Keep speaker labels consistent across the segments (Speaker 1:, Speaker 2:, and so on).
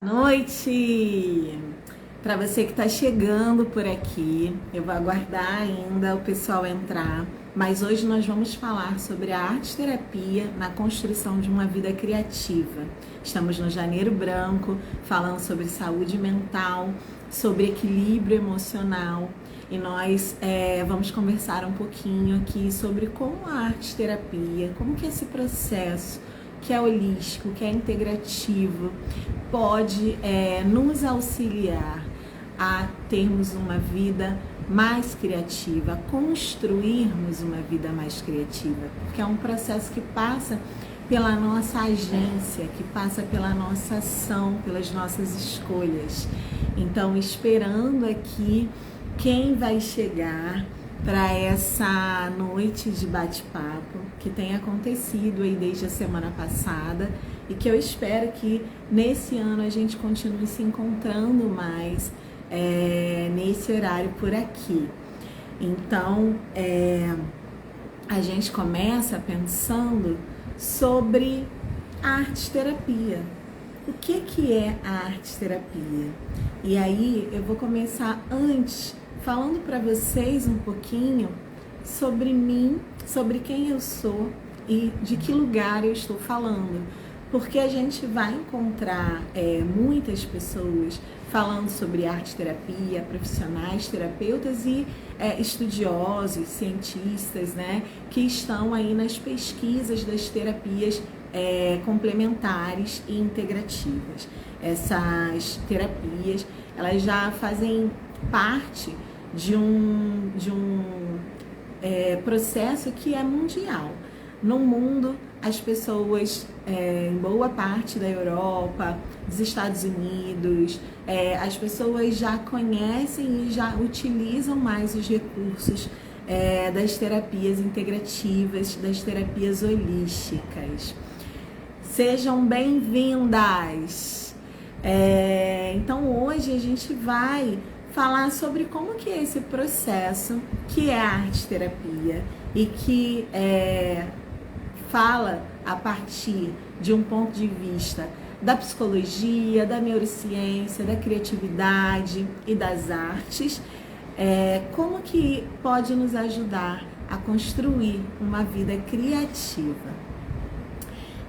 Speaker 1: Noite! Para você que está chegando por aqui, eu vou aguardar ainda o pessoal entrar, mas hoje nós vamos falar sobre a arte-terapia na construção de uma vida criativa. Estamos no Janeiro Branco, falando sobre saúde mental, sobre equilíbrio emocional, e nós vamos conversar um pouquinho aqui sobre como a arte-terapia, como que esse processo que é holístico, que é integrativo, pode nos auxiliar a termos uma vida mais criativa, a construirmos uma vida mais criativa, porque é um processo que passa pela nossa agência, que passa pela nossa ação, pelas nossas escolhas. Então, esperando aqui quem vai chegar para essa noite de bate-papo que tem acontecido aí desde a semana passada e que eu espero que nesse ano a gente continue se encontrando mais nesse horário por aqui. Então, a gente começa pensando sobre a arte-terapia. O que é a arte-terapia? E aí eu vou começar antes falando para vocês um pouquinho sobre mim, sobre quem eu sou e de que lugar eu estou falando. Porque a gente vai encontrar muitas pessoas falando sobre arte-terapia, profissionais, terapeutas e estudiosos, cientistas, né, que estão aí nas pesquisas das terapias complementares e integrativas. Essas terapias, elas já fazem parte de um processo que é mundial. No mundo, as pessoas, em boa parte da Europa, dos Estados Unidos, as pessoas já conhecem e já utilizam mais os recursos das terapias integrativas, das terapias holísticas. Sejam bem-vindas! Então, hoje a gente vai falar sobre como que é esse processo que é a arte-terapia e que fala a partir de um ponto de vista da psicologia, da neurociência, da criatividade e das artes, como que pode nos ajudar a construir uma vida criativa.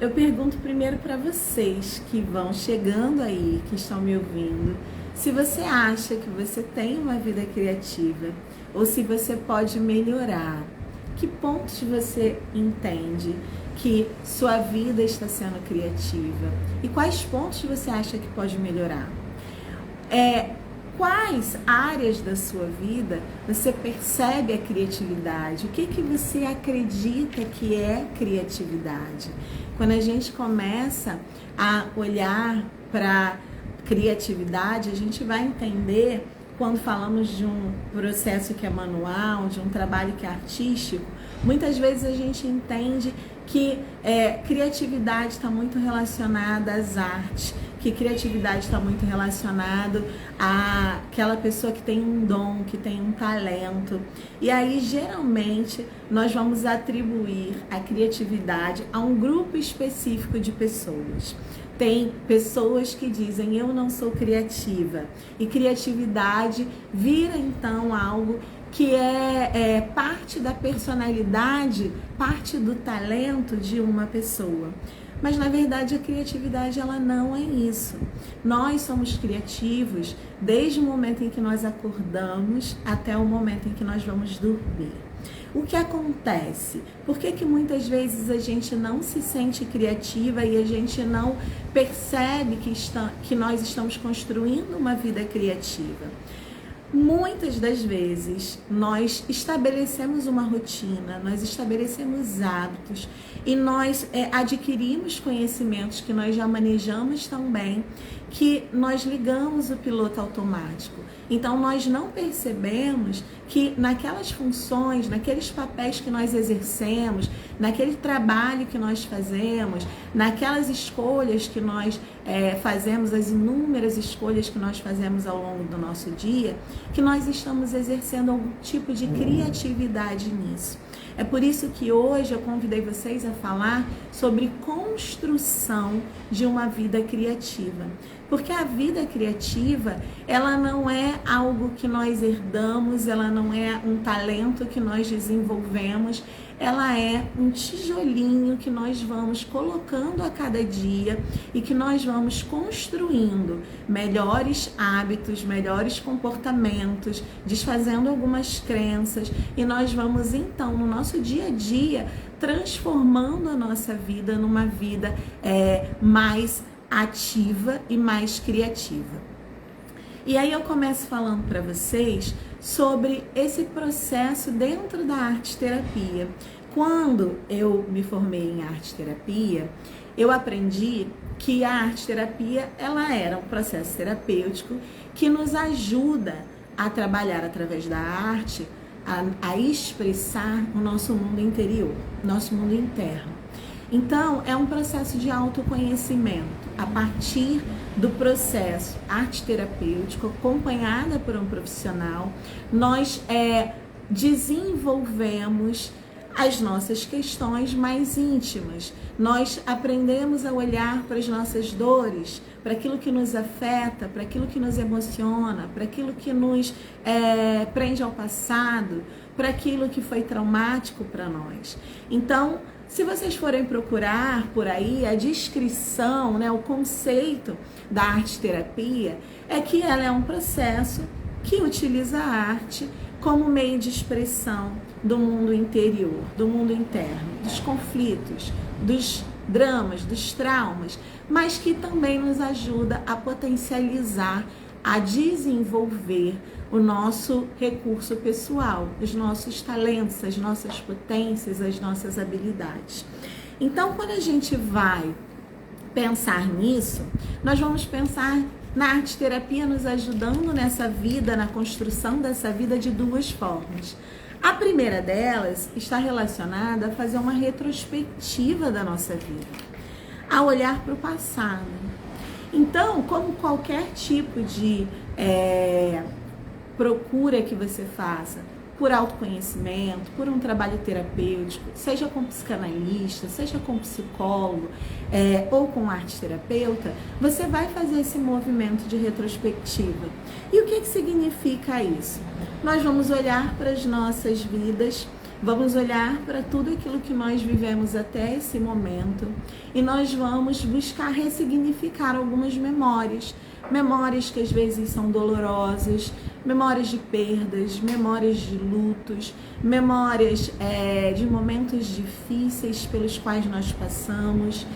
Speaker 1: Eu pergunto primeiro para vocês que vão chegando aí, que estão me ouvindo, se você acha que você tem uma vida criativa ou se você pode melhorar. Que pontos você entende que sua vida está sendo criativa? E quais pontos você acha que pode melhorar? Quais áreas da sua vida você percebe a criatividade? O que você acredita que é criatividade? Quando a gente começa a olhar para criatividade, a gente vai entender, quando falamos de um processo que é manual, de um trabalho que é artístico, muitas vezes a gente entende que criatividade está muito relacionada às artes, que criatividade está muito relacionado àquela pessoa que tem um dom, que tem um talento. E aí, geralmente, nós vamos atribuir a criatividade a um grupo específico de pessoas. Tem pessoas que dizem, eu não sou criativa. E criatividade vira, então, algo que é parte da personalidade, parte do talento de uma pessoa. Mas, na verdade, a criatividade, ela não é isso. Nós somos criativos desde o momento em que nós acordamos até o momento em que nós vamos dormir. O que acontece? Por que muitas vezes a gente não se sente criativa e a gente não percebe que nós estamos construindo uma vida criativa? Muitas das vezes nós estabelecemos uma rotina, nós estabelecemos hábitos e nós adquirimos conhecimentos que nós já manejamos tão bem que nós ligamos o piloto automático. Então nós não percebemos que naquelas funções, naqueles papéis que nós exercemos, naquele trabalho que nós fazemos, naquelas escolhas que nós fazemos, as inúmeras escolhas que nós fazemos ao longo do nosso dia, que nós estamos exercendo algum tipo de criatividade nisso. É por isso que hoje eu convidei vocês a falar sobre construção de uma vida criativa. Porque a vida criativa, ela não é algo que nós herdamos, ela não é um talento que nós desenvolvemos, ela é um tijolinho que nós vamos colocando a cada dia e que nós vamos construindo melhores hábitos, melhores comportamentos, desfazendo algumas crenças, e nós vamos então no nosso dia a dia transformando a nossa vida numa vida mais ativa e mais criativa. E aí eu começo falando para vocês sobre esse processo dentro da arte-terapia. Quando eu me formei em arte-terapia, eu aprendi que a arte-terapia, ela era um processo terapêutico que nos ajuda a trabalhar através da arte, a expressar o nosso mundo interior, nosso mundo interno. Então, é um processo de autoconhecimento. A partir do processo arte-terapêutico, acompanhada por um profissional, nós desenvolvemos as nossas questões mais íntimas. Nós aprendemos a olhar para as nossas dores, para aquilo que nos afeta, para aquilo que nos emociona, para aquilo que nos prende ao passado, para aquilo que foi traumático para nós. Então, se vocês forem procurar por aí a descrição, o conceito da arte-terapia, é que ela é um processo que utiliza a arte como meio de expressão do mundo interior, do mundo interno, dos conflitos, dos dramas, dos traumas, mas que também nos ajuda a potencializar, a desenvolver o nosso recurso pessoal, os nossos talentos, as nossas potências, as nossas habilidades. Então, quando a gente vai pensar nisso, nós vamos pensar na arte-terapia nos ajudando nessa vida, na construção dessa vida de duas formas. A primeira delas está relacionada a fazer uma retrospectiva da nossa vida, a olhar para o passado. Então, como qualquer tipo de procura que você faça por autoconhecimento, por um trabalho terapêutico, seja com psicanalista, seja com psicólogo ou com arte-terapeuta, você vai fazer esse movimento de retrospectiva. E o que significa isso? Nós vamos olhar para as nossas vidas, vamos olhar para tudo aquilo que nós vivemos até esse momento e nós vamos buscar ressignificar algumas memórias. Memórias que às vezes são dolorosas, memórias de perdas, memórias de lutos, memórias de momentos difíceis pelos quais nós passamos,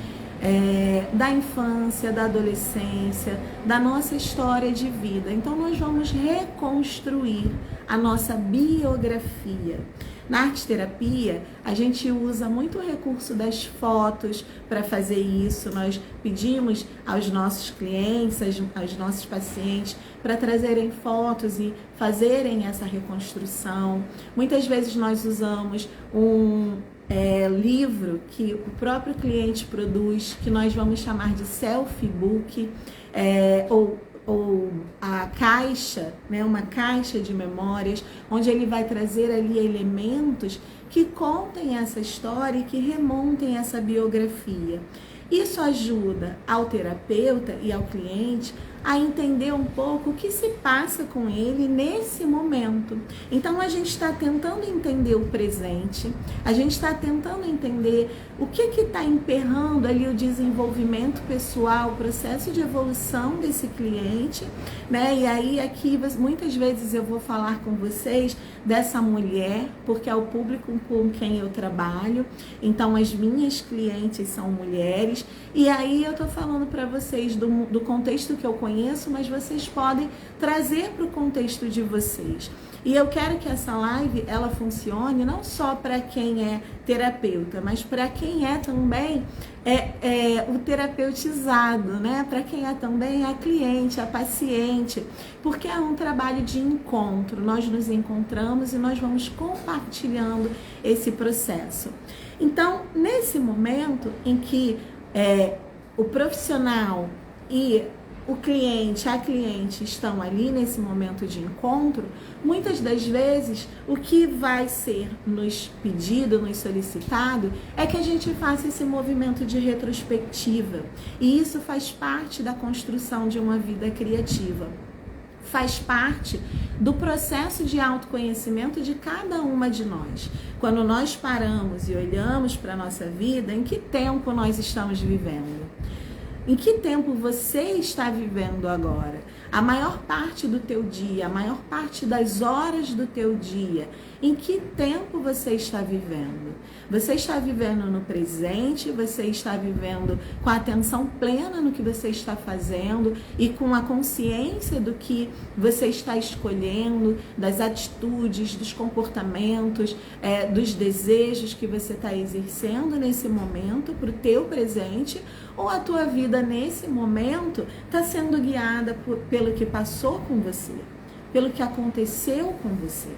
Speaker 1: da infância, da adolescência, da nossa história de vida. Então nós vamos reconstruir a nossa biografia. Na arte-terapia, a gente usa muito o recurso das fotos para fazer isso. Nós pedimos aos nossos clientes, aos nossos pacientes, para trazerem fotos e fazerem essa reconstrução. Muitas vezes nós usamos um livro que o próprio cliente produz, que nós vamos chamar de selfie book, ou a caixa, uma caixa de memórias, onde ele vai trazer ali elementos que contem essa história e que remontem essa biografia. Isso ajuda ao terapeuta e ao cliente a entender um pouco o que se passa com ele nesse momento. Então a gente está tentando entender o presente, a gente está tentando entender o que está emperrando ali o desenvolvimento pessoal, o processo de evolução desse cliente, E aí aqui muitas vezes eu vou falar com vocês dessa mulher, porque é o público com quem eu trabalho, então as minhas clientes são mulheres, e aí eu tô falando para vocês do contexto que eu conheço, mas vocês podem trazer para o contexto de vocês. E eu quero que essa live, ela funcione não só para quem é terapeuta, mas para quem é também o terapeutizado, Para quem é também a cliente, a paciente, porque é um trabalho de encontro. Nós nos encontramos e nós vamos compartilhando esse processo. Então, nesse momento em que o profissional e o cliente, a cliente estão ali nesse momento de encontro, muitas das vezes o que vai ser nos pedido, nos solicitado, é que a gente faça esse movimento de retrospectiva. E isso faz parte da construção de uma vida criativa. Faz parte do processo de autoconhecimento de cada uma de nós. Quando nós paramos e olhamos para a nossa vida, em que tempo nós estamos vivendo? Em que tempo você está vivendo agora? A maior parte do teu dia, a maior parte das horas do teu dia, em que tempo você está vivendo? Você está vivendo no presente, você está vivendo com a atenção plena no que você está fazendo e com a consciência do que você está escolhendo, das atitudes, dos comportamentos, dos desejos que você está exercendo nesse momento para o teu presente, ou a tua vida nesse momento está sendo guiada pelo que passou com você, pelo que aconteceu com você.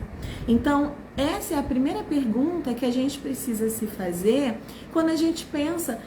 Speaker 1: Então, essa é a primeira pergunta que a gente precisa se fazer quando a gente pensa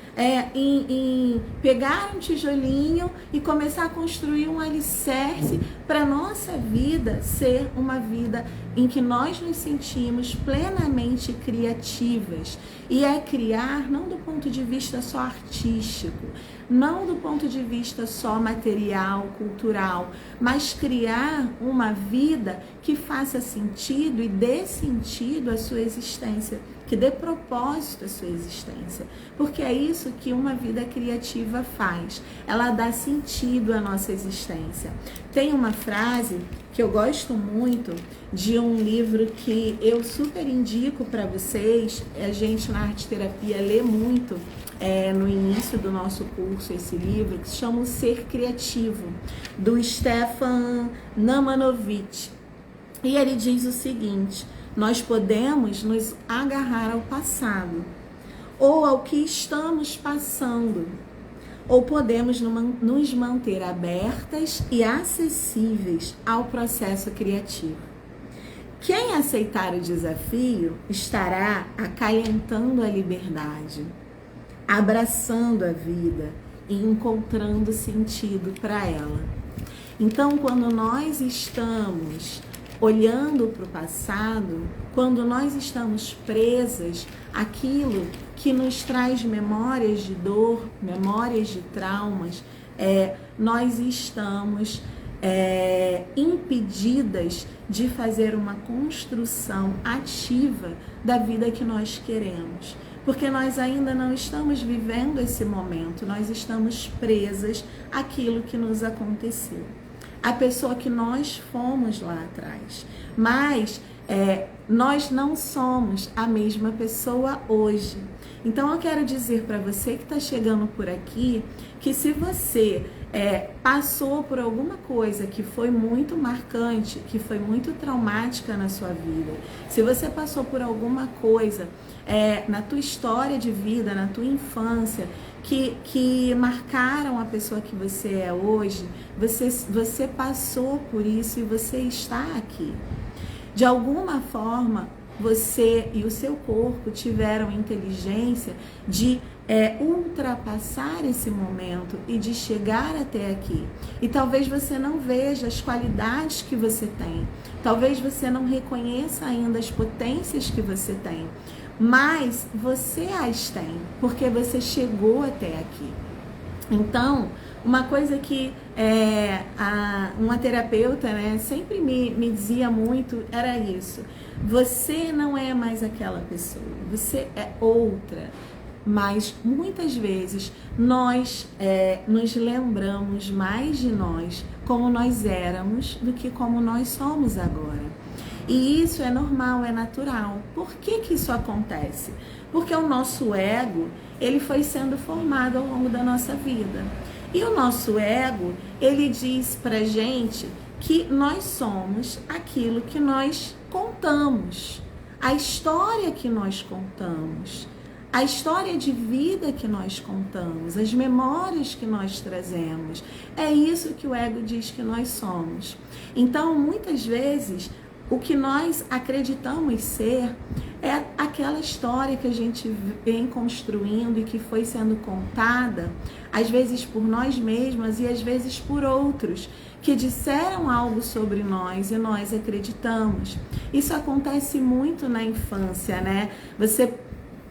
Speaker 1: em pegar um tijolinho e começar a construir um alicerce para a nossa vida ser uma vida em que nós nos sentimos plenamente criativas. E é criar não do ponto de vista só artístico, não do ponto de vista só material, cultural, mas criar uma vida que faça sentido e dê sentido à sua existência, que dê propósito à sua existência, porque é isso que uma vida criativa faz, ela dá sentido à nossa existência. Tem uma frase que eu gosto muito de um livro que eu super indico para vocês, a gente na arte terapia lê muito no início do nosso curso esse livro, que se chama O Ser Criativo, do Stefan Namanovich. E ele diz o seguinte: nós podemos nos agarrar ao passado, ou ao que estamos passando, ou podemos nos manter abertas e acessíveis ao processo criativo. Quem aceitar o desafio estará acalentando a liberdade, abraçando a vida e encontrando sentido para ela. Então, quando nós estamos olhando para o passado, quando nós estamos presas àquilo que nos traz memórias de dor, memórias de traumas, nós estamos impedidas de fazer uma construção ativa da vida que nós queremos. Porque nós ainda não estamos vivendo esse momento, nós estamos presas àquilo que nos aconteceu, a pessoa que nós fomos lá atrás. Mas nós não somos a mesma pessoa hoje. Então eu quero dizer para você que está chegando por aqui, que se você passou por alguma coisa que foi muito marcante, que foi muito traumática na sua vida, se você passou por alguma coisa na tua história de vida, na tua infância, que marcaram a pessoa que você é hoje, você passou por isso e você está aqui. De alguma forma, você e o seu corpo tiveram inteligência de ultrapassar esse momento e de chegar até aqui. E talvez você não veja as qualidades que você tem, talvez você não reconheça ainda as potências que você tem, mas você as tem, porque você chegou até aqui. Então, uma coisa que uma terapeuta sempre me dizia muito era isso: você não é mais aquela pessoa, você é outra. Mas muitas vezes nós nos lembramos mais de nós como nós éramos do que como nós somos agora. E isso é normal, é natural. Por que isso acontece? Porque o nosso ego, ele foi sendo formado ao longo da nossa vida. E o nosso ego, ele diz pra gente que nós somos aquilo que nós contamos, a história que nós contamos, a história de vida que nós contamos, as memórias que nós trazemos. É isso que o ego diz que nós somos. Então, muitas vezes, o que nós acreditamos ser é aquela história que a gente vem construindo e que foi sendo contada, às vezes por nós mesmas e às vezes por outros, que disseram algo sobre nós e nós acreditamos. Isso acontece muito na infância, né? Você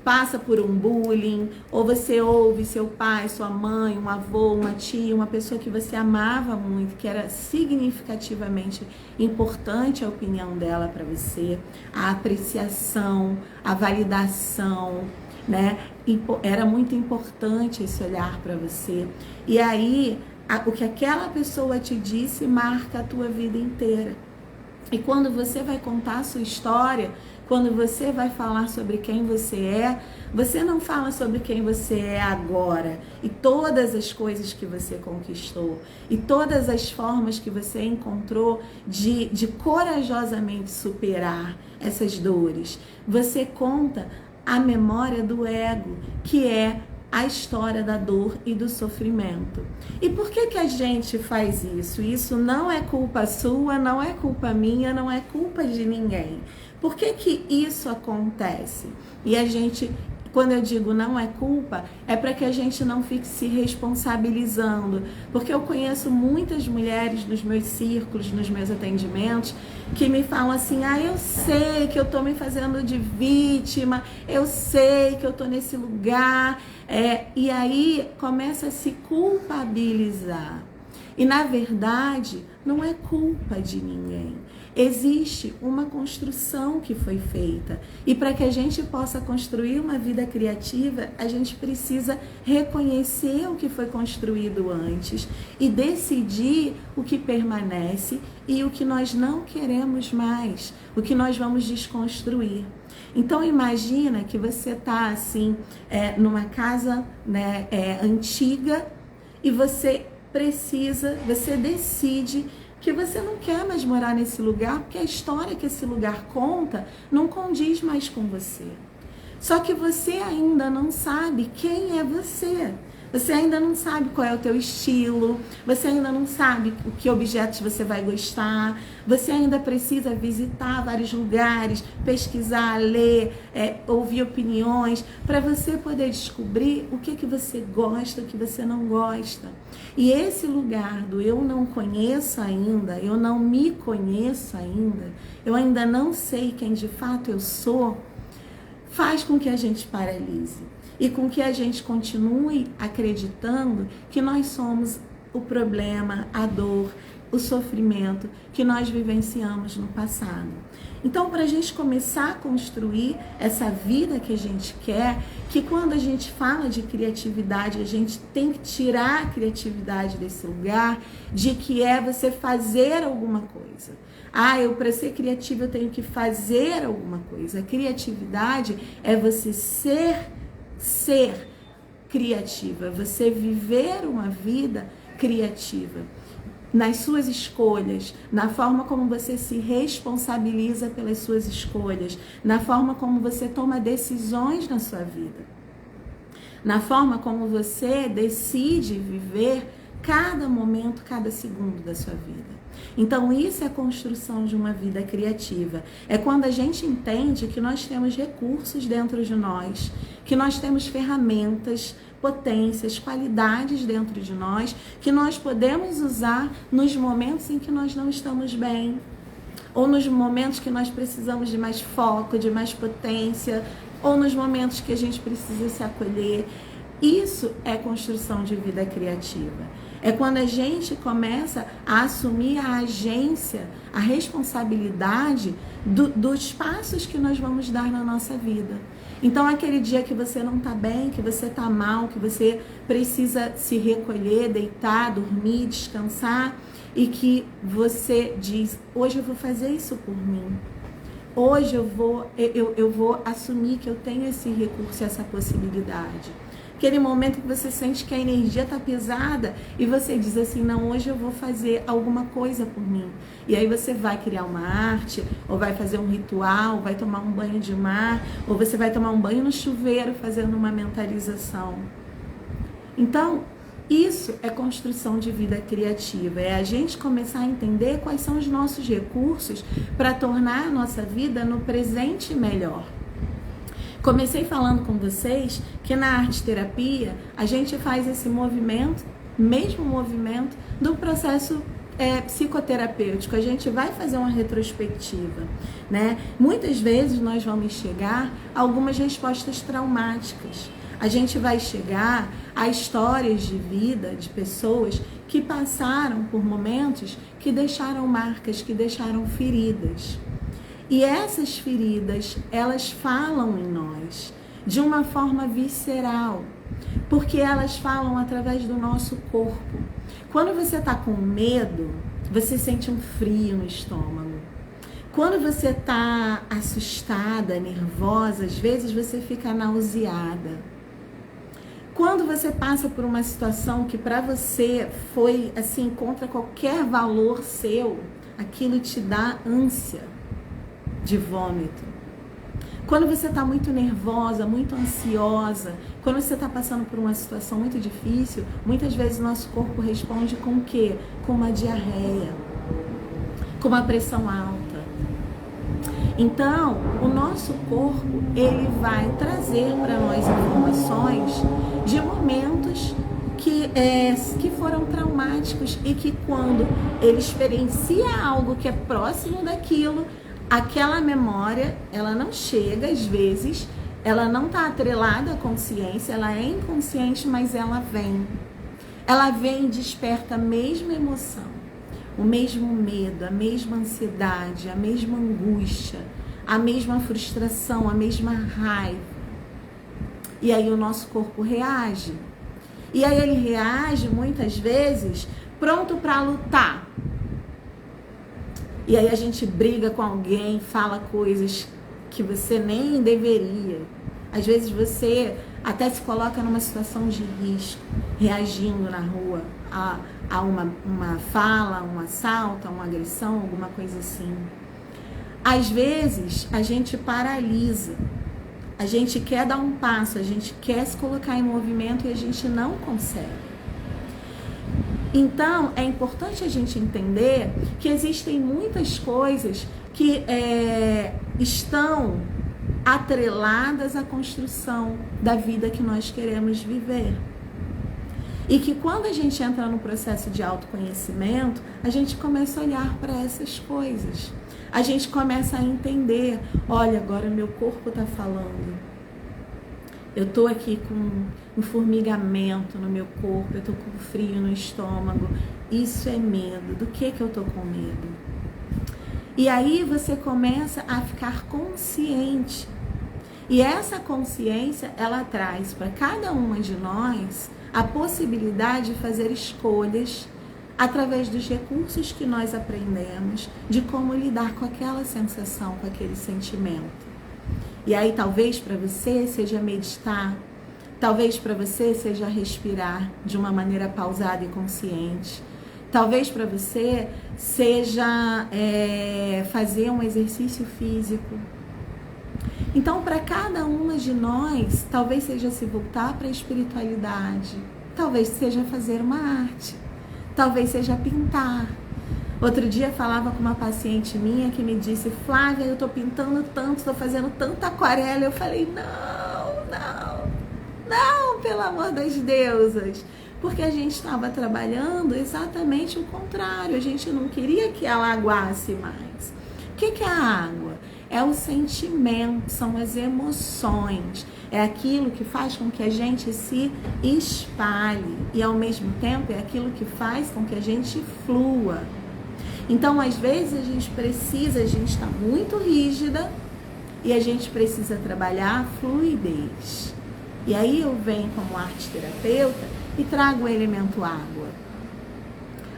Speaker 1: passa por um bullying, ou você ouve seu pai, sua mãe, um avô, uma tia, uma pessoa que você amava muito, que era significativamente importante a opinião dela para você, a apreciação, a validação, né? Era muito importante esse olhar para você. E aí, o que aquela pessoa te disse marca a tua vida inteira. E quando você vai contar a sua história, quando você vai falar sobre quem você não fala sobre quem você é agora e todas as coisas que você conquistou e todas as formas que você encontrou de corajosamente superar essas dores. Você conta a memória do ego, que é a história da dor e do sofrimento. E por que a gente faz isso? Isso não é culpa sua, não é culpa minha, não é culpa de ninguém. Por que isso acontece? E a gente, quando eu digo não é culpa, é para que a gente não fique se responsabilizando. Porque eu conheço muitas mulheres nos meus círculos, nos meus atendimentos, que me falam assim, eu sei que eu estou me fazendo de vítima, eu sei que eu estou nesse lugar, e aí começa a se culpabilizar. E na verdade, não é culpa de ninguém. Existe uma construção que foi feita. E para que a gente possa construir uma vida criativa, a gente precisa reconhecer o que foi construído antes e decidir o que permanece e o que nós não queremos mais, o que nós vamos desconstruir. Então imagina que você está assim, numa casa, né, antiga, e você decide que você não quer mais morar nesse lugar, porque a história que esse lugar conta não condiz mais com você. Só que você ainda não sabe quem é você. Você ainda não sabe qual é o teu estilo, você ainda não sabe o que objetos você vai gostar, você ainda precisa visitar vários lugares, pesquisar, ler, ouvir opiniões, para você poder descobrir o que você gosta, o que você não gosta. E esse lugar do eu não conheço ainda, eu não me conheço ainda, eu ainda não sei quem de fato eu sou, faz com que a gente paralise. E com que a gente continue acreditando que nós somos o problema, a dor, o sofrimento que nós vivenciamos no passado. Então, para a gente começar a construir essa vida que a gente quer, que quando a gente fala de criatividade, a gente tem que tirar a criatividade desse lugar de que é você fazer alguma coisa. Para ser criativo eu tenho que fazer alguma coisa. A criatividade é você ser criativa, você viver uma vida criativa nas suas escolhas, na forma como você se responsabiliza pelas suas escolhas, na forma como você toma decisões na sua vida, na forma como você decide viver cada momento, cada segundo da sua vida. Então isso é a construção de uma vida criativa. É quando a gente entende que nós temos recursos dentro de nós, que nós temos ferramentas, potências, qualidades dentro de nós, que nós podemos usar nos momentos em que nós não estamos bem, ou nos momentos que nós precisamos de mais foco, de mais potência, ou nos momentos que a gente precisa se acolher. Isso é construção de vida criativa. É quando a gente começa a assumir a agência, a responsabilidade dos passos que nós vamos dar na nossa vida. Então, aquele dia que você não está bem, que você está mal, que você precisa se recolher, deitar, dormir, descansar, e que você diz, hoje eu vou fazer isso por mim. Hoje eu vou assumir que eu tenho esse recurso, essa possibilidade. Aquele momento que você sente que a energia está pesada e você diz assim, não, hoje eu vou fazer alguma coisa por mim. E aí você vai criar uma arte, ou vai fazer um ritual, vai tomar um banho de mar, ou você vai tomar um banho no chuveiro fazendo uma mentalização. Então, isso é construção de vida criativa, é a gente começar a entender quais são os nossos recursos para tornar a nossa vida no presente melhor. Comecei falando com vocês que na arte terapia a gente faz esse movimento, mesmo movimento, do processo psicoterapêutico. A gente vai fazer uma retrospectiva, né? Muitas vezes nós vamos chegar a algumas respostas traumáticas. A gente vai chegar a histórias de vida de pessoas que passaram por momentos que deixaram marcas, que deixaram feridas. E essas feridas, elas falam em nós de uma forma visceral, porque elas falam através do nosso corpo. Quando você está com medo, você sente um frio no estômago. Quando você está assustada, nervosa, às vezes você fica nauseada. Quando você passa por uma situação que para você foi assim, contra qualquer valor seu, aquilo te dá ânsia de vômito. Quando você está muito nervosa, muito ansiosa, quando você está passando por uma situação muito difícil, muitas vezes o nosso corpo responde com o quê? Com uma diarreia, com uma pressão alta. Então, o nosso corpo, ele vai trazer para nós informações de momentos que foram traumáticos e que quando ele experiencia algo que é próximo daquilo, aquela memória, ela não chega, às vezes, ela não está atrelada à consciência, ela é inconsciente, mas ela vem. Ela vem e desperta a mesma emoção, o mesmo medo, a mesma ansiedade, a mesma angústia, a mesma frustração, a mesma raiva. E aí o nosso corpo reage. E aí ele reage, muitas vezes, pronto para lutar. E aí a gente briga com alguém, fala coisas que você nem deveria. Às vezes você até se coloca numa situação de risco, reagindo na rua a uma fala, um assalto, uma agressão, alguma coisa assim. Às vezes a gente paralisa, a gente quer dar um passo, a gente quer se colocar em movimento e a gente não consegue. Então, é importante a gente entender que existem muitas coisas que estão atreladas à construção da vida que nós queremos viver. E que quando a gente entra no processo de autoconhecimento, a gente começa a olhar para essas coisas. A gente começa a entender, olha, agora o meu corpo está falando. Eu estou aqui com um formigamento no meu corpo, eu estou com frio no estômago. Isso é medo. Do que eu estou com medo? E aí você começa a ficar consciente. E essa consciência, ela traz para cada uma de nós a possibilidade de fazer escolhas através dos recursos que nós aprendemos de como lidar com aquela sensação, com aquele sentimento. E aí talvez para você seja meditar, talvez para você seja respirar de uma maneira pausada e consciente, talvez para você seja fazer um exercício físico. Então, para cada uma de nós, talvez seja se voltar para a espiritualidade, talvez seja fazer uma arte, talvez seja pintar. Outro dia falava com uma paciente minha que me disse, Flávia, eu tô pintando tanto, tô fazendo tanta aquarela. Eu falei, não, pelo amor das deusas. Porque a gente estava trabalhando exatamente o contrário. A gente não queria que ela aguasse mais. O que é a água? É o sentimento, são as emoções. É aquilo que faz com que a gente se espalhe. E ao mesmo tempo é aquilo que faz com que a gente flua. Então, às vezes, a gente está muito rígida e a gente precisa trabalhar a fluidez. E aí eu venho como arte terapeuta e trago o elemento água.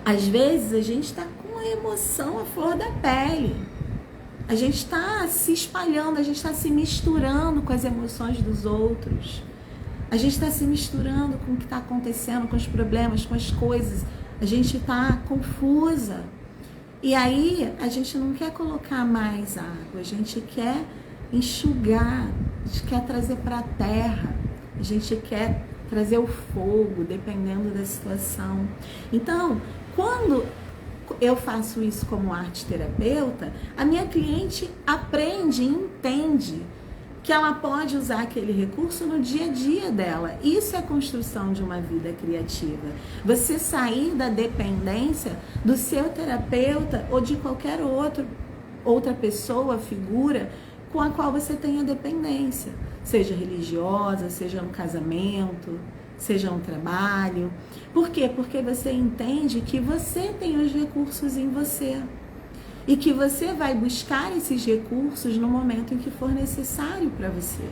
Speaker 1: Às vezes, a gente está com a emoção à flor da pele. A gente está se espalhando, a gente está se misturando com as emoções dos outros. A gente está se misturando com o que está acontecendo, com os problemas, com as coisas. A gente está confusa. E aí, a gente não quer colocar mais água, a gente quer enxugar, a gente quer trazer para a terra, a gente quer trazer o fogo, dependendo da situação. Então, quando eu faço isso como arte terapeuta, a minha cliente aprende e entende que ela pode usar aquele recurso no dia a dia dela. Isso é a construção de uma vida criativa. Você sair da dependência do seu terapeuta ou de qualquer outra pessoa, figura com a qual você tenha dependência, seja religiosa, seja no casamento, seja no trabalho. Por quê? Porque você entende que você tem os recursos em você. E que você vai buscar esses recursos no momento em que for necessário para você.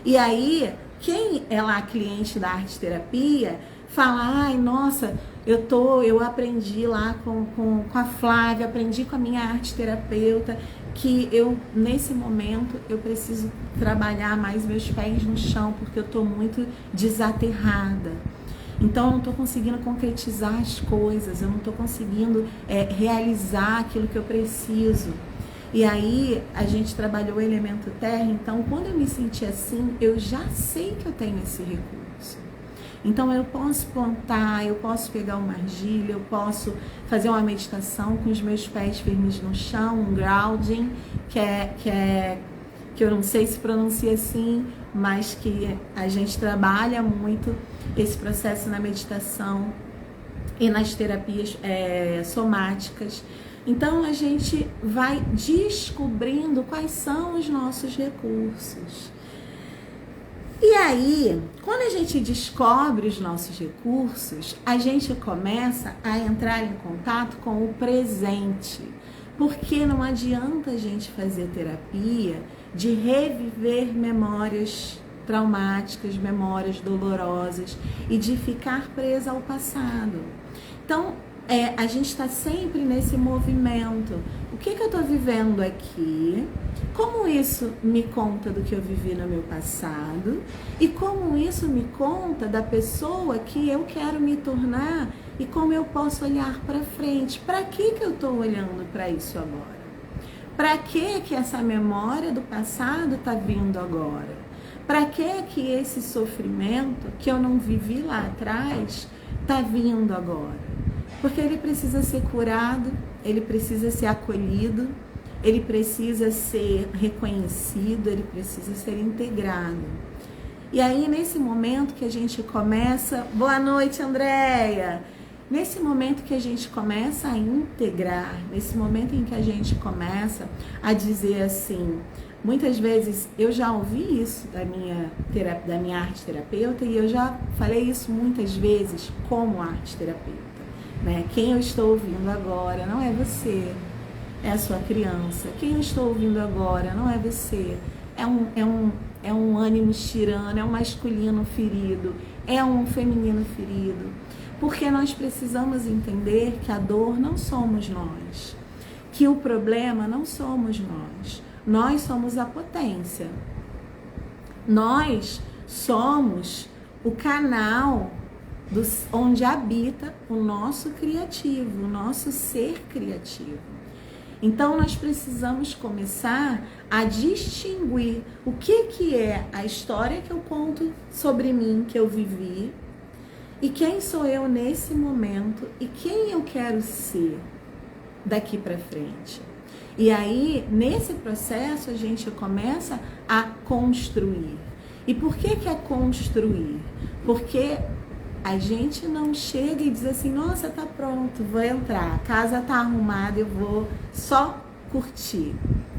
Speaker 1: E aí, quem é lá cliente da arte terapia, fala, ai, nossa, eu aprendi lá com a Flávia, aprendi com a minha arte terapeuta, que nesse momento, eu preciso trabalhar mais meus pés no chão, porque eu estou muito desaterrada. Então, eu não estou conseguindo concretizar as coisas, eu não estou conseguindo realizar aquilo que eu preciso. E aí, a gente trabalhou o elemento terra, então, quando eu me senti assim, eu já sei que eu tenho esse recurso. Então, eu posso plantar, eu posso pegar uma argila, eu posso fazer uma meditação com os meus pés firmes no chão, um grounding, que eu não sei se pronuncia assim, mas que a gente trabalha muito esse processo na meditação e nas terapias somáticas. Então, a gente vai descobrindo quais são os nossos recursos. E aí, quando a gente descobre os nossos recursos, a gente começa a entrar em contato com o presente. Porque não adianta a gente fazer terapia de reviver memórias traumáticas, memórias dolorosas e de ficar presa ao passado. Então, a gente está sempre nesse movimento. O que eu estou vivendo aqui? Como isso me conta do que eu vivi no meu passado? E como isso me conta da pessoa que eu quero me tornar? E como eu posso olhar para frente? Para que eu estou olhando para isso agora? Para que essa memória do passado está vindo agora? Para que esse sofrimento que eu não vivi lá atrás está vindo agora? Porque ele precisa ser curado, ele precisa ser acolhido, ele precisa ser reconhecido, ele precisa ser integrado. E aí, nesse momento que a gente começa... Boa noite, Andréia! Nesse momento que a gente começa a integrar, nesse momento em que a gente começa a dizer assim... Muitas vezes eu já ouvi isso da minha arte terapeuta e eu já falei isso muitas vezes como arte terapeuta. Né? Quem eu estou ouvindo agora não é você, é a sua criança. Quem eu estou ouvindo agora não é você, é um ânimo tirano, é um masculino ferido, é um feminino ferido. Porque nós precisamos entender que a dor não somos nós, que o problema não somos nós. Nós somos a potência. Nós somos o canal onde habita o nosso criativo, o nosso ser criativo. Então, nós precisamos começar a distinguir o que é a história que eu conto sobre mim, que eu vivi, e quem sou eu nesse momento e quem eu quero ser daqui para frente. E aí, nesse processo, a gente começa a construir. E por que é construir? Porque a gente não chega e diz assim, nossa, tá pronto, vou entrar, a casa tá arrumada, eu vou só curtir.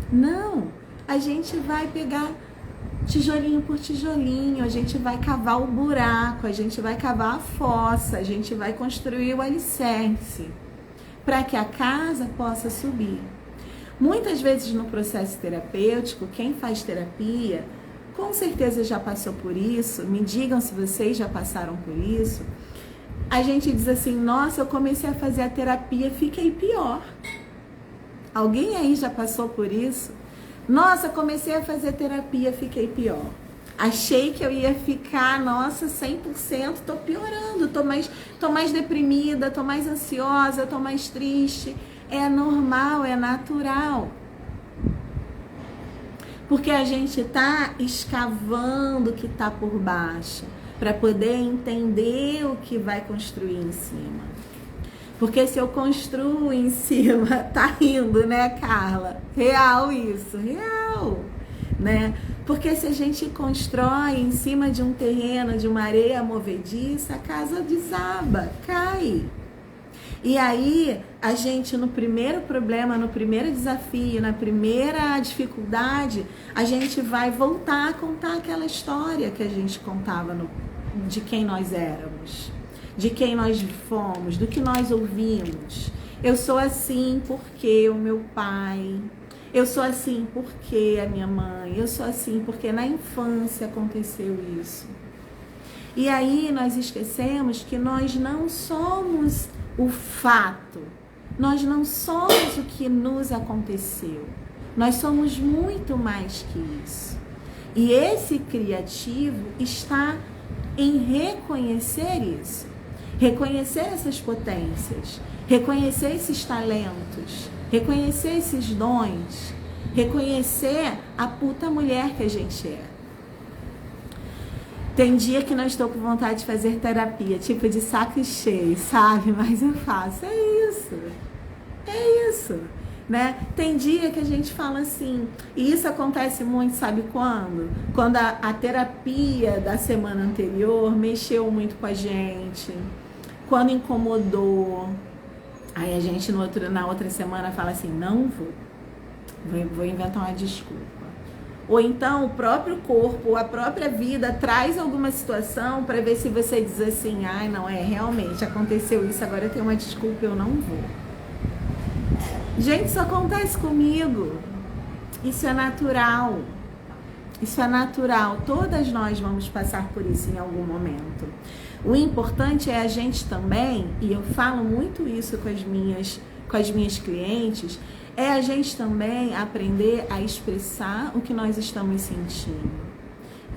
Speaker 1: Não, a gente vai pegar tijolinho por tijolinho, a gente vai cavar o buraco, a gente vai cavar a fossa, a gente vai construir o alicerce para que a casa possa subir. Muitas vezes no processo terapêutico, quem faz terapia, com certeza já passou por isso, me digam se vocês já passaram por isso, a gente diz assim, nossa, eu comecei a fazer a terapia, fiquei pior. Alguém aí já passou por isso? Nossa, comecei a fazer terapia, fiquei pior. Achei que eu ia ficar, nossa, 100%, tô piorando, tô mais deprimida, tô mais ansiosa, tô mais triste. É normal, é natural. Porque a gente tá escavando o que tá por baixo, para poder entender o que vai construir em cima. Porque se eu construo em cima, tá rindo, né, Carla? Real isso, real. né? Porque se a gente constrói em cima de um terreno, de uma areia movediça, a casa desaba, cai. E aí, a gente no primeiro problema, no primeiro desafio, na primeira dificuldade, a gente vai voltar a contar aquela história que a gente contava de quem nós éramos, de quem nós fomos, do que nós ouvimos. Eu sou assim porque o meu pai, eu sou assim porque a minha mãe, eu sou assim porque na infância aconteceu isso. E aí nós esquecemos que nós não somos o fato, nós não somos o que nos aconteceu, nós somos muito mais que isso. E esse criativo está em reconhecer isso, reconhecer essas potências, reconhecer esses talentos, reconhecer esses dons, reconhecer a puta mulher que a gente é. Tem dia que não estou com vontade de fazer terapia, tipo de saco cheio, sabe? Mas eu faço, é isso, né? Tem dia que a gente fala assim, e isso acontece muito, sabe quando? Quando a terapia da semana anterior mexeu muito com a gente, quando incomodou, aí a gente na outra semana fala assim, não vou inventar uma desculpa. Ou então o próprio corpo, a própria vida traz alguma situação para ver se você diz assim, ai não, realmente aconteceu isso, agora eu tenho uma desculpa, eu não vou. Gente, isso acontece comigo. Isso é natural. Isso é natural. Todas nós vamos passar por isso em algum momento. O importante é a gente também, e eu falo muito isso com as minhas clientes, é a gente também aprender a expressar o que nós estamos sentindo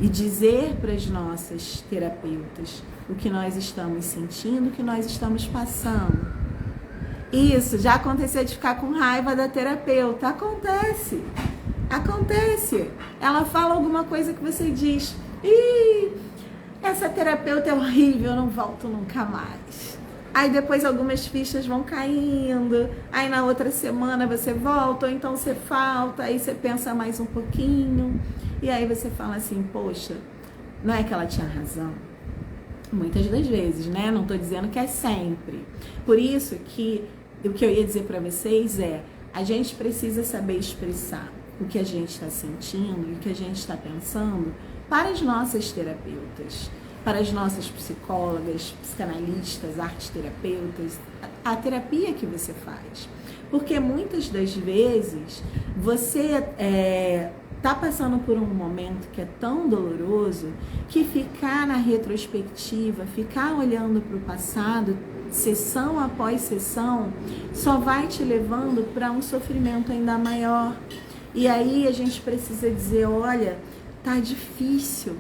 Speaker 1: e dizer para as nossas terapeutas o que nós estamos sentindo, o que nós estamos passando. Isso, já aconteceu de ficar com raiva da terapeuta? Acontece. Ela fala alguma coisa que você diz, essa terapeuta é horrível, eu não volto nunca mais. Aí depois algumas fichas vão caindo, aí na outra semana você volta, ou então você falta, aí você pensa mais um pouquinho, e aí você fala assim, poxa, não é que ela tinha razão? Muitas das vezes, né? Não tô dizendo que é sempre. Por isso que o que eu ia dizer para vocês é, a gente precisa saber expressar o que a gente está sentindo e o que a gente está pensando para as nossas terapeutas, para as nossas psicólogas, psicanalistas, arteterapeutas, a terapia que você faz. Porque muitas das vezes você está passando por um momento que é tão doloroso que ficar na retrospectiva, ficar olhando para o passado, sessão após sessão, só vai te levando para um sofrimento ainda maior. E aí a gente precisa dizer, olha, tá difícil,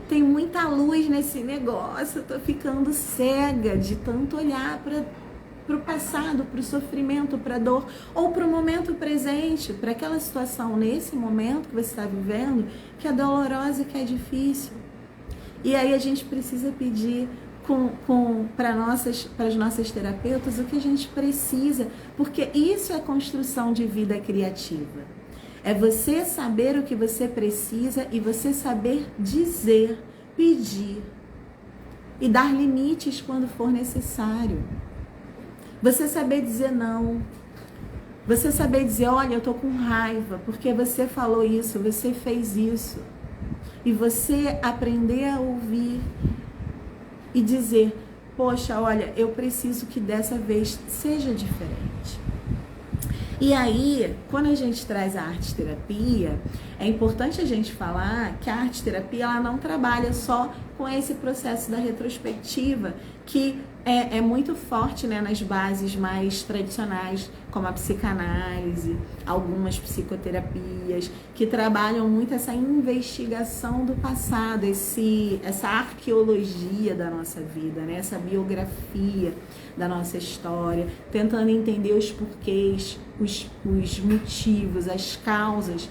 Speaker 1: tem muita luz nesse negócio, eu tô ficando cega de tanto olhar para o passado, para o sofrimento, para a dor, ou para o momento presente, para aquela situação nesse momento que você está vivendo, que é dolorosa e que é difícil. E aí a gente precisa pedir para as nossas terapeutas o que a gente precisa, porque isso é construção de vida criativa. É você saber o que você precisa e você saber dizer, pedir e dar limites quando for necessário. Você saber dizer não. Você saber dizer, olha, eu tô com raiva porque você falou isso, você fez isso. E você aprender a ouvir e dizer, poxa, olha, eu preciso que dessa vez seja diferente. E aí, quando a gente traz a arte-terapia, é importante a gente falar que a arte-terapia ela não trabalha só com esse processo da retrospectiva, que é muito forte, né, nas bases mais tradicionais, como a psicanálise, algumas psicoterapias, que trabalham muito essa investigação do passado, essa arqueologia da nossa vida, né, essa biografia da nossa história, tentando entender os porquês, os motivos, as causas.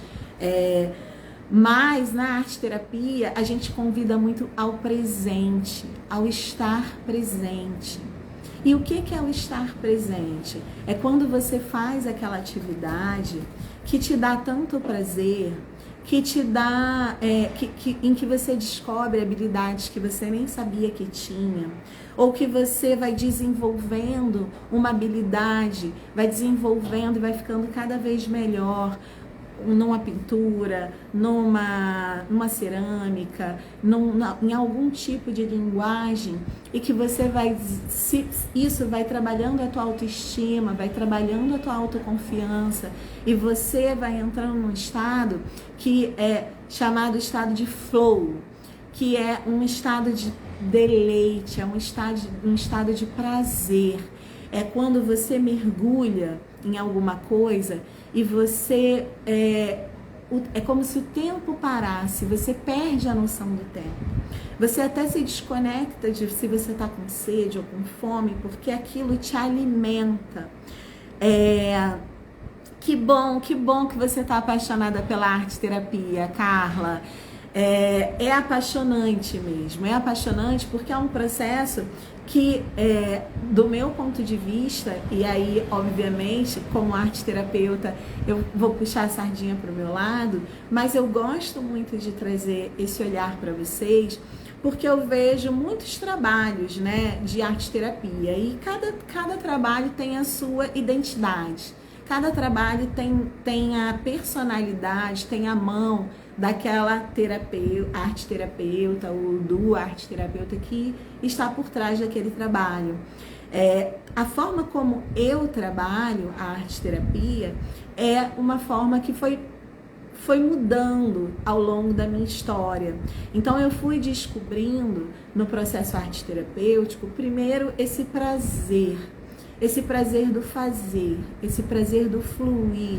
Speaker 1: Mas na arte-terapia a gente convida muito ao presente, ao estar presente. E o que é o estar presente? É quando você faz aquela atividade que te dá tanto prazer, que te dá, em que você descobre habilidades que você nem sabia que tinha, ou que você vai desenvolvendo uma habilidade, vai desenvolvendo e vai ficando cada vez melhor numa pintura, numa cerâmica, em algum tipo de linguagem, e que você vai, isso vai trabalhando a tua autoestima, vai trabalhando a tua autoconfiança, e você vai entrando num estado que é chamado estado de flow, que é um estado de deleite, é um estado de prazer. É quando você mergulha em alguma coisa e você é como se o tempo parasse, você perde a noção do tempo. Você até se desconecta de se você está com sede ou com fome, porque aquilo te alimenta. Que bom que você está apaixonada pela arte terapia, Carla. É apaixonante mesmo, é apaixonante porque é um processo que, do meu ponto de vista, e aí, obviamente, como arte terapeuta, eu vou puxar a sardinha para o meu lado, mas eu gosto muito de trazer esse olhar para vocês, porque eu vejo muitos trabalhos, né, de arte terapia, e cada trabalho tem a sua identidade. Cada trabalho tem a personalidade, tem a mão daquela arte terapeuta ou do arte terapeuta que está por trás daquele trabalho. A forma como eu trabalho a arte terapia é uma forma que foi mudando ao longo da minha história. Então eu fui descobrindo no processo arte terapêutico, primeiro, esse prazer do fazer, esse prazer do fluir,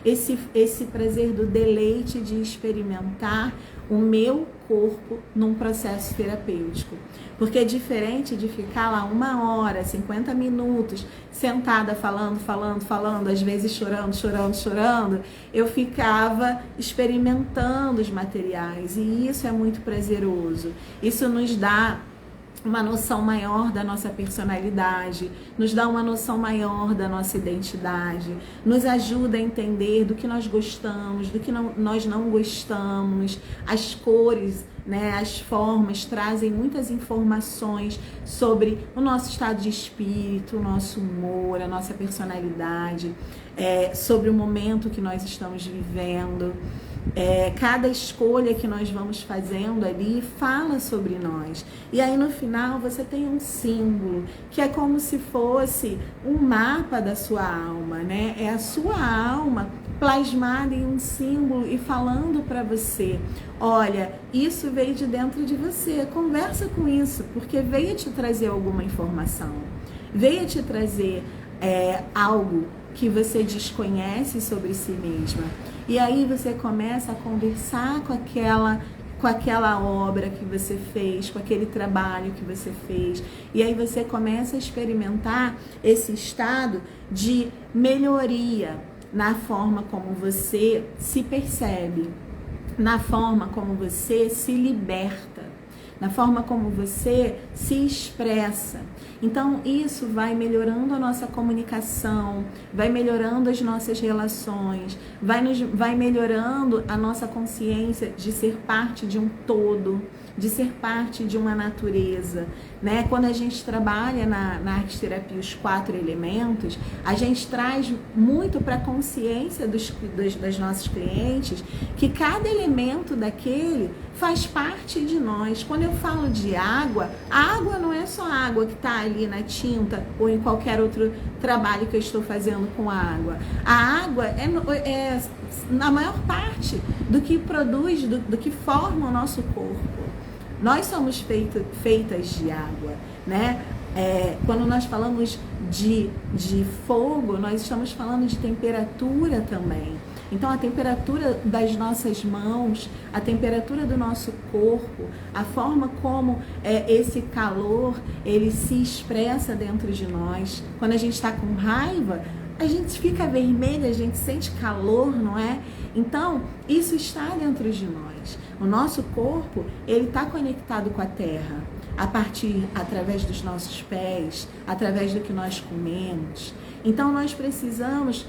Speaker 1: esse prazer do deleite de experimentar o meu corpo num processo terapêutico. Porque é diferente de ficar lá 1 hora, 50 minutos, sentada falando, às vezes chorando, eu ficava experimentando os materiais, e isso é muito prazeroso. Isso nos dá uma noção maior da nossa personalidade, nos dá uma noção maior da nossa identidade, nos ajuda a entender do que nós gostamos, do que nós não gostamos. As cores, né, as formas trazem muitas informações sobre o nosso estado de espírito, o nosso humor, a nossa personalidade, sobre o momento que nós estamos vivendo. Cada escolha que nós vamos fazendo ali fala sobre nós. E aí no final você tem um símbolo, que é como se fosse um mapa da sua alma, né? É a sua alma plasmada em um símbolo e falando para você: olha, isso veio de dentro de você, conversa com isso, porque veio te trazer alguma informação, veio te trazer algo que você desconhece sobre si mesma. E aí você começa a conversar com aquela obra que você fez, com aquele trabalho que você fez. E aí você começa a experimentar esse estado de melhoria na forma como você se percebe, na forma como você se liberta, na forma como você se expressa. Então isso vai melhorando a nossa comunicação, vai melhorando as nossas relações, vai melhorando a nossa consciência de ser parte de um todo, de ser parte de uma natureza, né? Quando a gente trabalha na arte terapia os 4 elementos, a gente traz muito para a consciência dos nossos clientes que cada elemento daquele faz parte de nós. Quando eu falo de água, a água não é só a água que está ali na tinta ou em qualquer outro trabalho que eu estou fazendo com a água. A água é na maior parte do que produz, do que forma o nosso corpo. Nós somos feitas de água, né? Quando nós falamos de fogo, nós estamos falando de temperatura também. Então a temperatura das nossas mãos, a temperatura do nosso corpo, a forma como esse calor ele se expressa dentro de nós. Quando a gente está com raiva, a gente fica vermelha, a gente sente calor, não é? Então isso está dentro de nós. O nosso corpo ele está conectado com a terra, através dos nossos pés, através do que nós comemos. Então nós precisamos,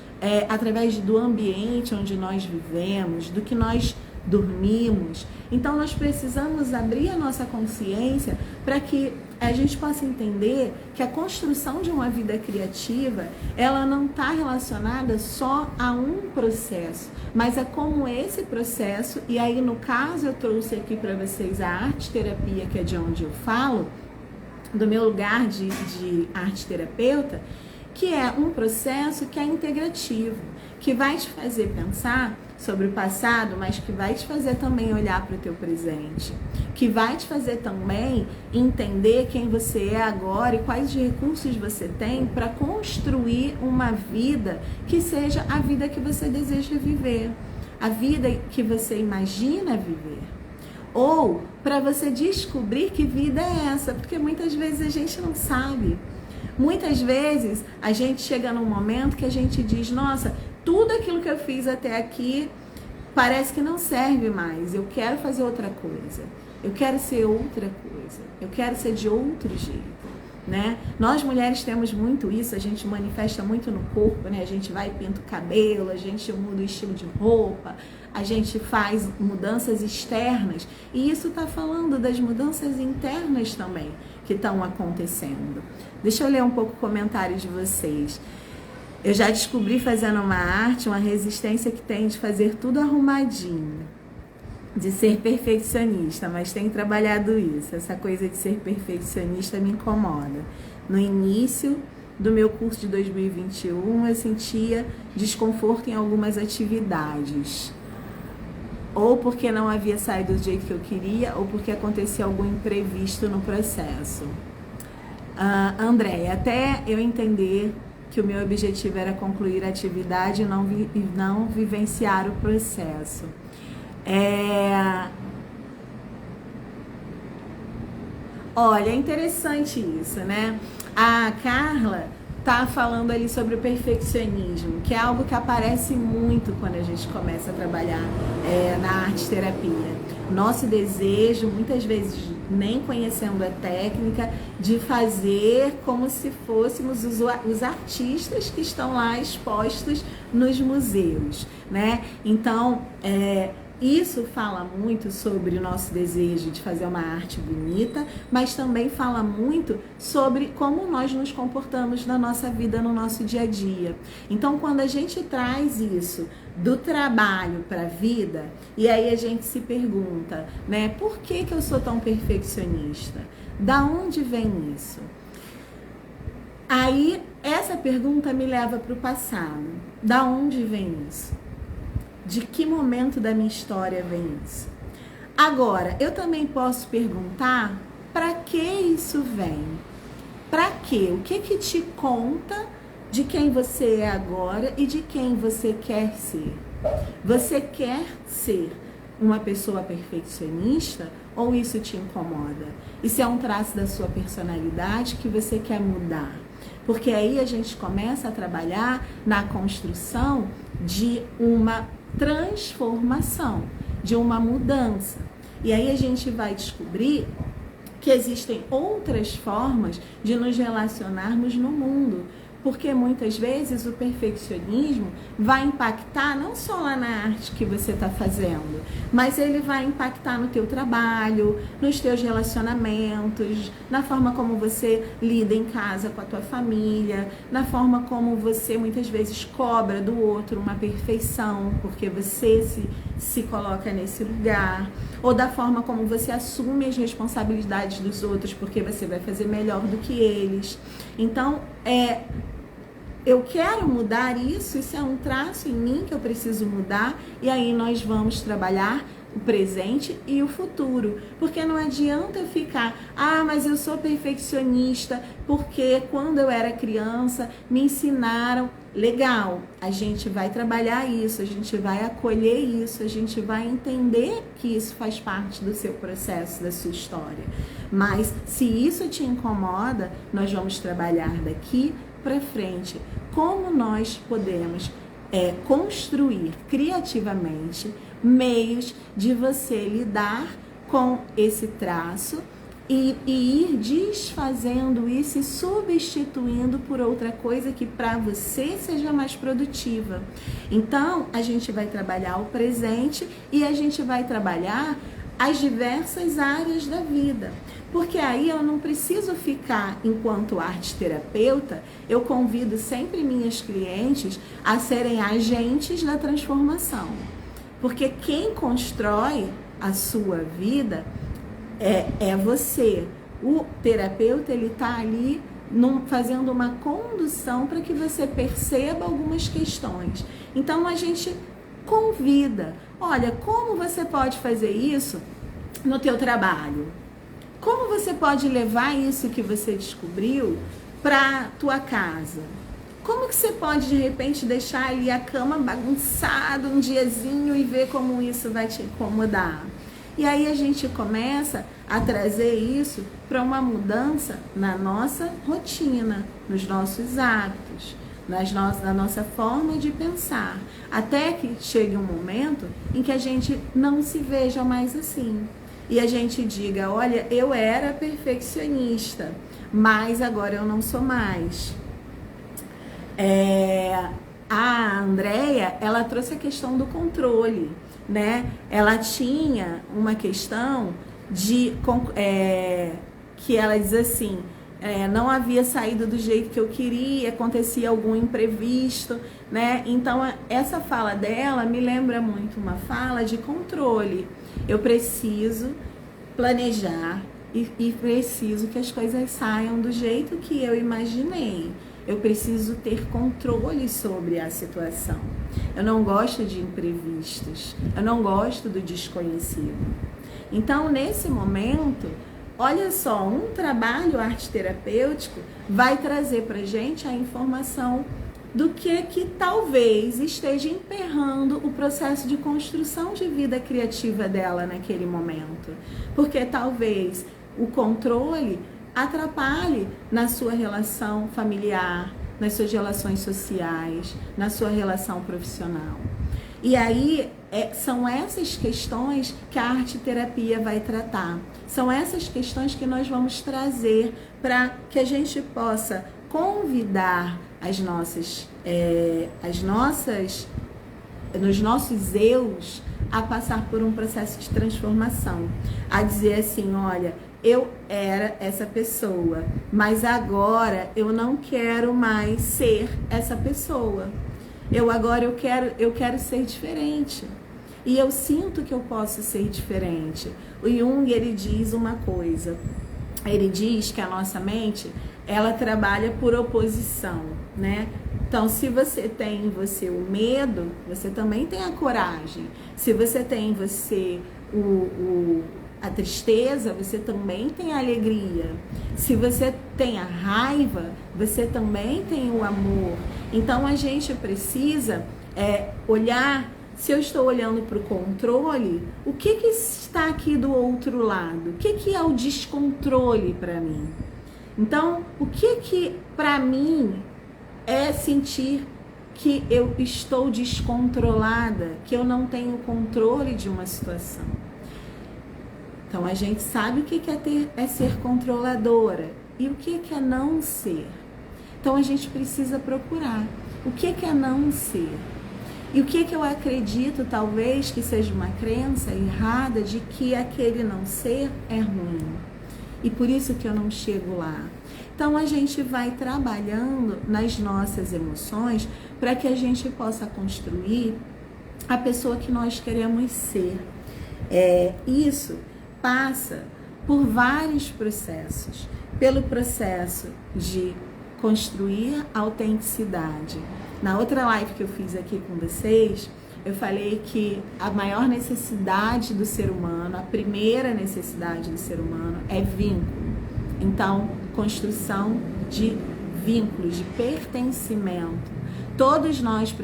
Speaker 1: através do ambiente onde nós vivemos, do que nós dormimos. Então nós precisamos abrir a nossa consciência para que a gente possa entender que a construção de uma vida criativa, ela não está relacionada só a um processo, mas a como esse processo, e aí no caso eu trouxe aqui para vocês a arte terapia, que é de onde eu falo, do meu lugar de arte terapeuta, que é um processo que é integrativo, que vai te fazer pensar sobre o passado, mas que vai te fazer também olhar para o teu presente, que vai te fazer também entender quem você é agora e quais recursos você tem para construir uma vida que seja a vida que você deseja viver, a vida que você imagina viver. Ou para você descobrir que vida é essa, porque muitas vezes a gente não sabe. Muitas vezes a gente chega num momento que a gente diz, nossa, tudo aquilo que eu fiz até aqui parece que não serve mais, eu quero fazer outra coisa, eu quero ser outra coisa, eu quero ser de outro jeito. Né? Nós mulheres temos muito isso, a gente manifesta muito no corpo, né? A gente vai e pinta o cabelo, a gente muda o estilo de roupa, a gente faz mudanças externas, e isso está falando das mudanças internas também que estão acontecendo. Deixa eu ler um pouco o comentário de vocês. Eu já descobri fazendo uma arte uma resistência que tem de fazer tudo arrumadinho, de ser perfeccionista, mas tenho trabalhado isso. Essa coisa de ser perfeccionista me incomoda. No início do meu curso de 2021, eu sentia desconforto em algumas atividades. Ou porque não havia saído do jeito que eu queria, ou porque acontecia algum imprevisto no processo. Andréia, até eu entender que o meu objetivo era concluir a atividade e não vivenciar o processo. Olha, é interessante isso, né? A Carla tá falando ali sobre o perfeccionismo, que é algo que aparece muito quando a gente começa a trabalhar na arte terapia. Nosso desejo, muitas vezes nem conhecendo a técnica, de fazer como se fôssemos os artistas que estão lá expostos nos museus, né? Então, isso fala muito sobre o nosso desejo de fazer uma arte bonita, mas também fala muito sobre como nós nos comportamos na nossa vida, no nosso dia a dia. Então, quando a gente traz isso do trabalho para a vida, e aí a gente se pergunta, né, por que eu sou tão perfeccionista? Da onde vem isso? Aí, essa pergunta me leva para o passado. Da onde vem isso? De que momento da minha história vem isso? Agora, eu também posso perguntar, para que isso vem? Para quê? O que te conta de quem você é agora e de quem você quer ser? Você quer ser uma pessoa perfeccionista ou isso te incomoda? Isso é um traço da sua personalidade que você quer mudar? Porque aí a gente começa a trabalhar na construção de uma transformação, de uma mudança. E aí a gente vai descobrir que existem outras formas de nos relacionarmos no mundo, porque muitas vezes o perfeccionismo vai impactar não só lá na arte que você está fazendo, mas ele vai impactar no teu trabalho, nos teus relacionamentos, na forma como você lida em casa com a tua família, na forma como você muitas vezes cobra do outro uma perfeição, porque você se coloca nesse lugar, ou da forma como você assume as responsabilidades dos outros, porque você vai fazer melhor do que eles. Então, eu quero mudar isso é um traço em mim que eu preciso mudar, e aí nós vamos trabalhar o presente e o futuro, porque não adianta ficar, mas eu sou perfeccionista, porque quando eu era criança me ensinaram. Legal, a gente vai trabalhar isso, a gente vai acolher isso, a gente vai entender que isso faz parte do seu processo, da sua história. Mas se isso te incomoda, nós vamos trabalhar daqui para frente como nós podemos construir criativamente meios de você lidar com esse traço e ir desfazendo isso e substituindo por outra coisa que para você seja mais produtiva. Então, a gente vai trabalhar o presente e a gente vai trabalhar as diversas áreas da vida. Porque aí eu não preciso ficar, enquanto arte terapeuta, eu convido sempre minhas clientes a serem agentes da transformação. Porque quem constrói a sua vida é você. O terapeuta, ele está ali fazendo uma condução para que você perceba algumas questões. Então a gente convida, olha, como você pode fazer isso no teu trabalho? Como você pode levar isso que você descobriu para tua casa? Como que você pode de repente deixar ali a cama bagunçada um diazinho e ver como isso vai te incomodar? E aí a gente começa a trazer isso para uma mudança na nossa rotina, nos nossos hábitos, na nossa forma de pensar. Até que chegue um momento em que a gente não se veja mais assim. E a gente diga, olha, eu era perfeccionista, mas agora eu não sou mais. A Andrea, ela trouxe a questão do controle, né? Ela tinha uma questão que ela diz assim, não havia saído do jeito que eu queria, acontecia algum imprevisto, né? Então, essa fala dela me lembra muito uma fala de controle. Eu preciso planejar e preciso que as coisas saiam do jeito que eu imaginei. Eu preciso ter controle sobre a situação. Eu não gosto de imprevistos. Eu não gosto do desconhecido. Então, nesse momento, olha só, um trabalho arte-terapêutico vai trazer pra gente a informação do que talvez esteja emperrando o processo de construção de vida criativa dela naquele momento. Porque talvez o controle atrapalhe na sua relação familiar, nas suas relações sociais, na sua relação profissional. E aí são essas questões que a arte-terapia vai tratar. São essas questões que nós vamos trazer para que a gente possa convidar nos nossos eus a passar por um processo de transformação, a dizer assim, olha, eu era essa pessoa, mas agora eu não quero mais ser essa pessoa. Eu quero ser diferente. E eu sinto que eu posso ser diferente. O Jung, ele diz uma coisa. Ele diz que a nossa mente, ela trabalha por oposição, né? Então, se você tem em você o medo, você também tem a coragem. Se você tem em você a tristeza, você também tem a alegria. Se você tem a raiva, você também tem o amor. Então, a gente precisa olhar, se eu estou olhando para o controle, o que está aqui do outro lado? O que é o descontrole para mim? Então, o que para mim é sentir que eu estou descontrolada, que eu não tenho controle de uma situação? Então, a gente sabe o que é ser controladora e o que é não ser. Então, a gente precisa procurar o que é não ser. E o que eu acredito, talvez, que seja uma crença errada de que aquele não ser é ruim. E por isso que eu não chego lá. Então, a gente vai trabalhando nas nossas emoções para que a gente possa construir a pessoa que nós queremos ser. Isso passa por vários processos. Pelo processo de construir a autenticidade. Na outra live que eu fiz aqui com vocês, eu falei que a maior necessidade do ser humano, a primeira necessidade do ser humano é vínculo. Então, construção de vínculos, de pertencimento. Todos nós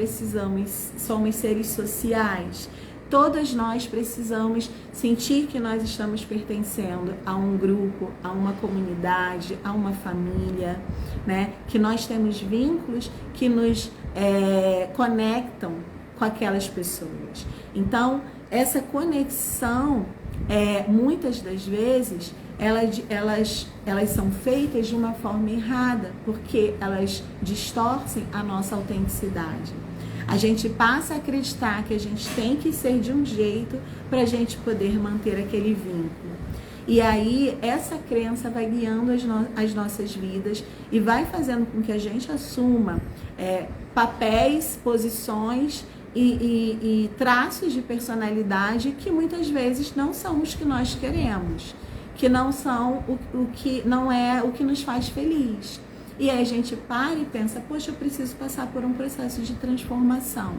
Speaker 1: somos seres sociais. Todas nós precisamos sentir que nós estamos pertencendo a um grupo, a uma comunidade, a uma família, né? Que nós temos vínculos que nos conectam com aquelas pessoas. Então, essa conexão, muitas das vezes, elas são feitas de uma forma errada, porque elas distorcem a nossa autenticidade. A gente passa a acreditar que a gente tem que ser de um jeito para a gente poder manter aquele vínculo. E aí essa crença vai guiando as nossas vidas e vai fazendo com que a gente assuma papéis, posições e traços de personalidade que muitas vezes não são os que nós queremos, que não são o que não é o que nos faz feliz. E aí a gente para e pensa, poxa, eu preciso passar por um processo de transformação.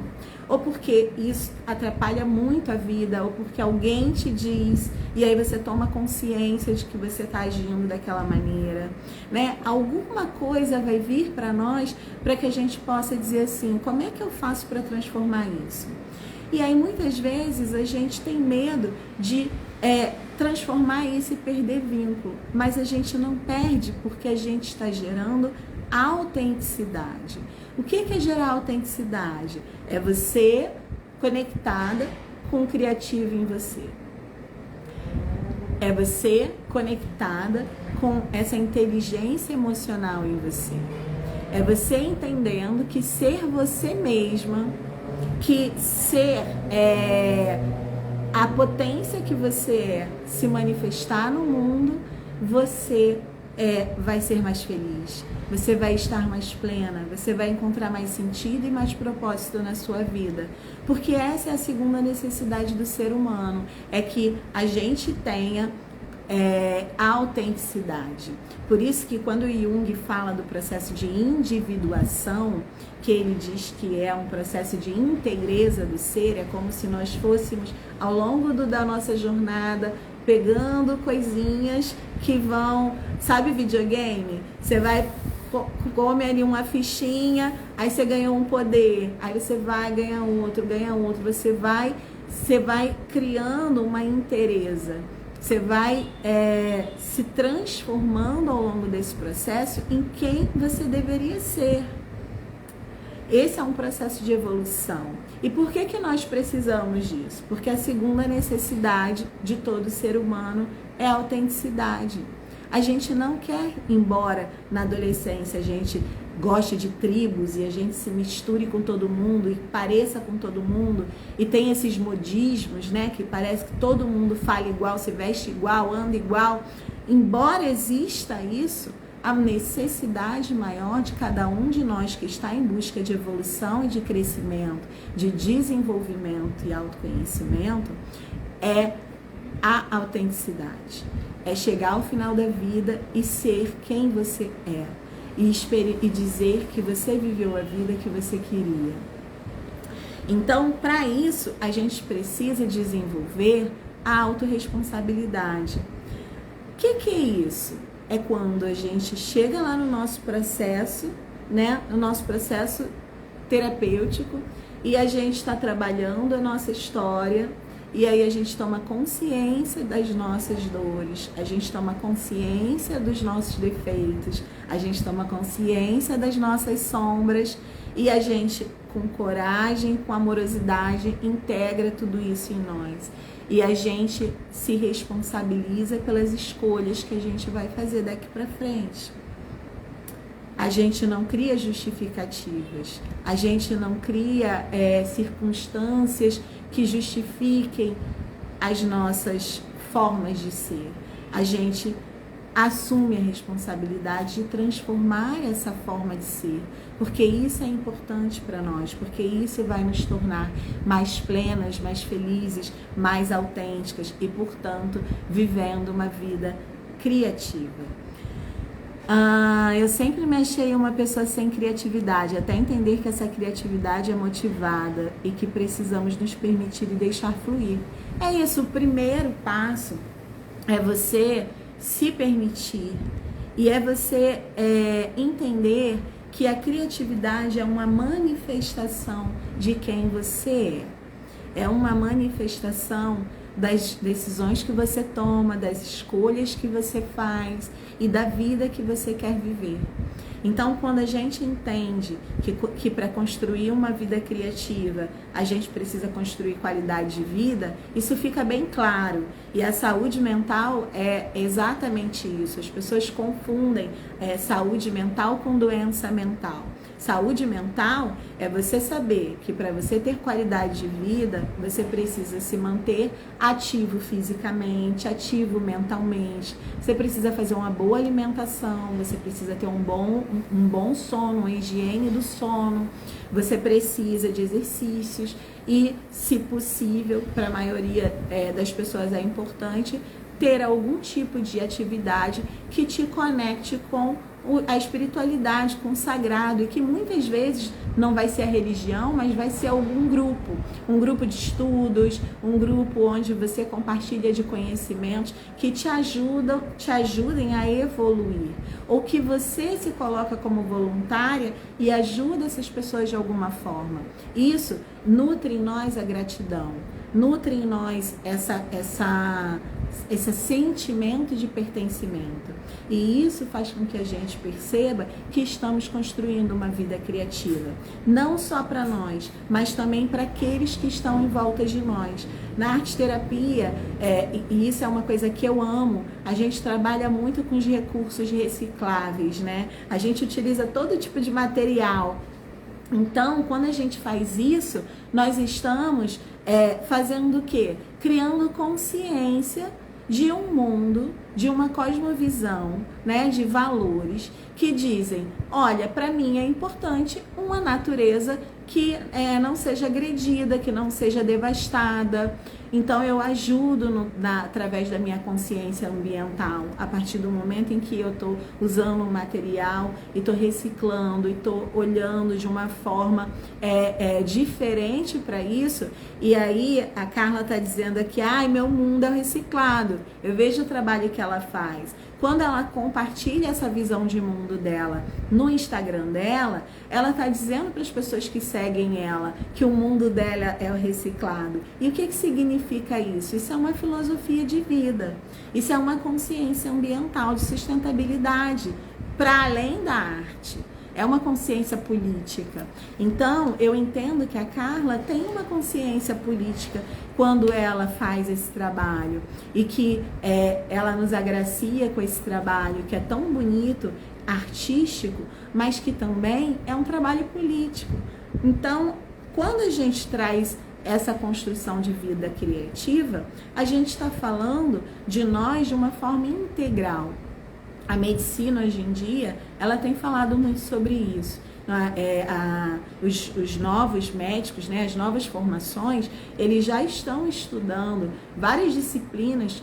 Speaker 1: Ou porque isso atrapalha muito a vida, ou porque alguém te diz, e aí você toma consciência de que você está agindo daquela maneira, né? Alguma coisa vai vir para nós para que a gente possa dizer assim, como é que eu faço para transformar isso? E aí muitas vezes a gente tem medo de transformar isso e perder vínculo, mas a gente não perde porque a gente está gerando autenticidade. O que é gerar autenticidade? É você conectada com o criativo em você. É você conectada com essa inteligência emocional em você. É você entendendo que ser você mesma, que ser a potência que você se manifestar no mundo, você vai ser mais feliz, você vai estar mais plena, você vai encontrar mais sentido e mais propósito na sua vida. Porque essa é a segunda necessidade do ser humano, é que a gente tenha a autenticidade. Por isso que quando Jung fala do processo de individuação, que ele diz que é um processo de inteireza do ser, é como se nós fôssemos ao longo da nossa jornada pegando coisinhas que vão, sabe, videogame? Você vai, come ali uma fichinha, aí você ganhou um poder, aí você vai ganhar outro, você vai criando uma inteireza. Você vai se transformando ao longo desse processo em quem você deveria ser. Esse é um processo de evolução. E por que nós precisamos disso? Porque a segunda necessidade de todo ser humano é a autenticidade. A gente não quer, embora na adolescência a gente goste de tribos e a gente se misture com todo mundo e pareça com todo mundo e tem esses modismos, né, que parece que todo mundo fala igual, se veste igual, anda igual. Embora exista isso, a necessidade maior de cada um de nós que está em busca de evolução e de crescimento, de desenvolvimento e autoconhecimento é a autenticidade. É chegar ao final da vida e ser quem você é. E dizer que você viveu a vida que você queria. Então, para isso, a gente precisa desenvolver a autorresponsabilidade. O que é isso? É quando a gente chega lá no nosso processo, né? No nosso processo terapêutico, e a gente está trabalhando a nossa história, e aí a gente toma consciência das nossas dores, a gente toma consciência dos nossos defeitos, a gente toma consciência das nossas sombras e a gente, com coragem, com amorosidade, integra tudo isso em nós. E a gente se responsabiliza pelas escolhas que a gente vai fazer daqui para frente. A gente não cria justificativas, a gente não cria circunstâncias que justifiquem as nossas formas de ser. A gente assume a responsabilidade de transformar essa forma de ser, porque isso é importante para nós, porque isso vai nos tornar mais plenas, mais felizes, mais autênticas e, portanto, vivendo uma vida criativa. Eu sempre me achei uma pessoa sem criatividade, até entender que essa criatividade é motivada e que precisamos nos permitir e deixar fluir. É isso, o primeiro passo é você se permitir e é você entender que a criatividade é uma manifestação de quem você é uma manifestação das decisões que você toma, das escolhas que você faz e da vida que você quer viver. Então, quando a gente entende que para construir uma vida criativa, a gente precisa construir qualidade de vida, isso fica bem claro. E a saúde mental é exatamente isso. As pessoas confundem saúde mental com doença mental. Saúde mental é você saber que para você ter qualidade de vida, você precisa se manter ativo fisicamente, ativo mentalmente, você precisa fazer uma boa alimentação, você precisa ter um bom sono, uma higiene do sono, você precisa de exercícios e, se possível, para a maioria das pessoas é importante, ter algum tipo de atividade que te conecte com a espiritualidade, com o sagrado, e que muitas vezes não vai ser a religião, mas vai ser algum grupo, um grupo de estudos, um grupo onde você compartilha de conhecimentos que te ajudem a evoluir, ou que você se coloca como voluntária e ajuda essas pessoas de alguma forma. Isso nutre em nós a gratidão, nutre em nós esse sentimento de pertencimento. E isso faz com que a gente perceba que estamos construindo uma vida criativa. Não só para nós, mas também para aqueles que estão em volta de nós. Na arte-terapia, e isso é uma coisa que eu amo, a gente trabalha muito com os recursos recicláveis, né? A gente utiliza todo tipo de material. Então, quando a gente faz isso, nós estamos fazendo o quê? Criando consciência de um mundo, de uma cosmovisão, né, de valores que dizem, olha, para mim é importante uma natureza que não seja agredida, que não seja devastada. Então eu ajudo através da minha consciência ambiental, a partir do momento em que eu estou usando um material e estou reciclando e estou olhando de uma forma diferente para isso. E aí a Carla está dizendo aqui, meu mundo é reciclado. Eu vejo o trabalho que ela faz. Quando ela compartilha essa visão de mundo dela no Instagram dela, ela está dizendo para as pessoas que seguem ela que o mundo dela é o reciclado. E o que significa isso? Isso é uma filosofia de vida. Isso é uma consciência ambiental de sustentabilidade para além da arte. É uma consciência política. Então, eu entendo que a Carla tem uma consciência política quando ela faz esse trabalho. E que ela nos agracia com esse trabalho que é tão bonito, artístico, mas que também é um trabalho político. Então, quando a gente traz essa construção de vida criativa, a gente está falando de nós de uma forma integral. A medicina hoje em dia, ela tem falado muito sobre isso. Os novos médicos, né, as novas formações, eles já estão estudando várias disciplinas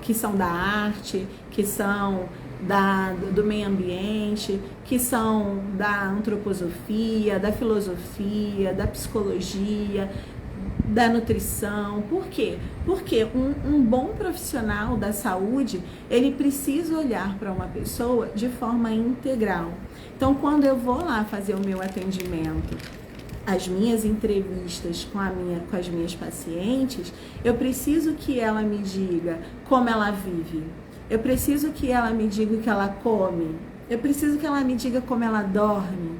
Speaker 1: que são da arte, que são do meio ambiente, que são da antroposofia, da filosofia, da psicologia, da nutrição. Por quê? Porque um bom profissional da saúde, ele precisa olhar para uma pessoa de forma integral. Então, quando eu vou lá fazer o meu atendimento, as minhas entrevistas com as minhas pacientes, eu preciso que ela me diga como ela vive. Eu preciso que ela me diga o que ela come. Eu preciso que ela me diga como ela dorme,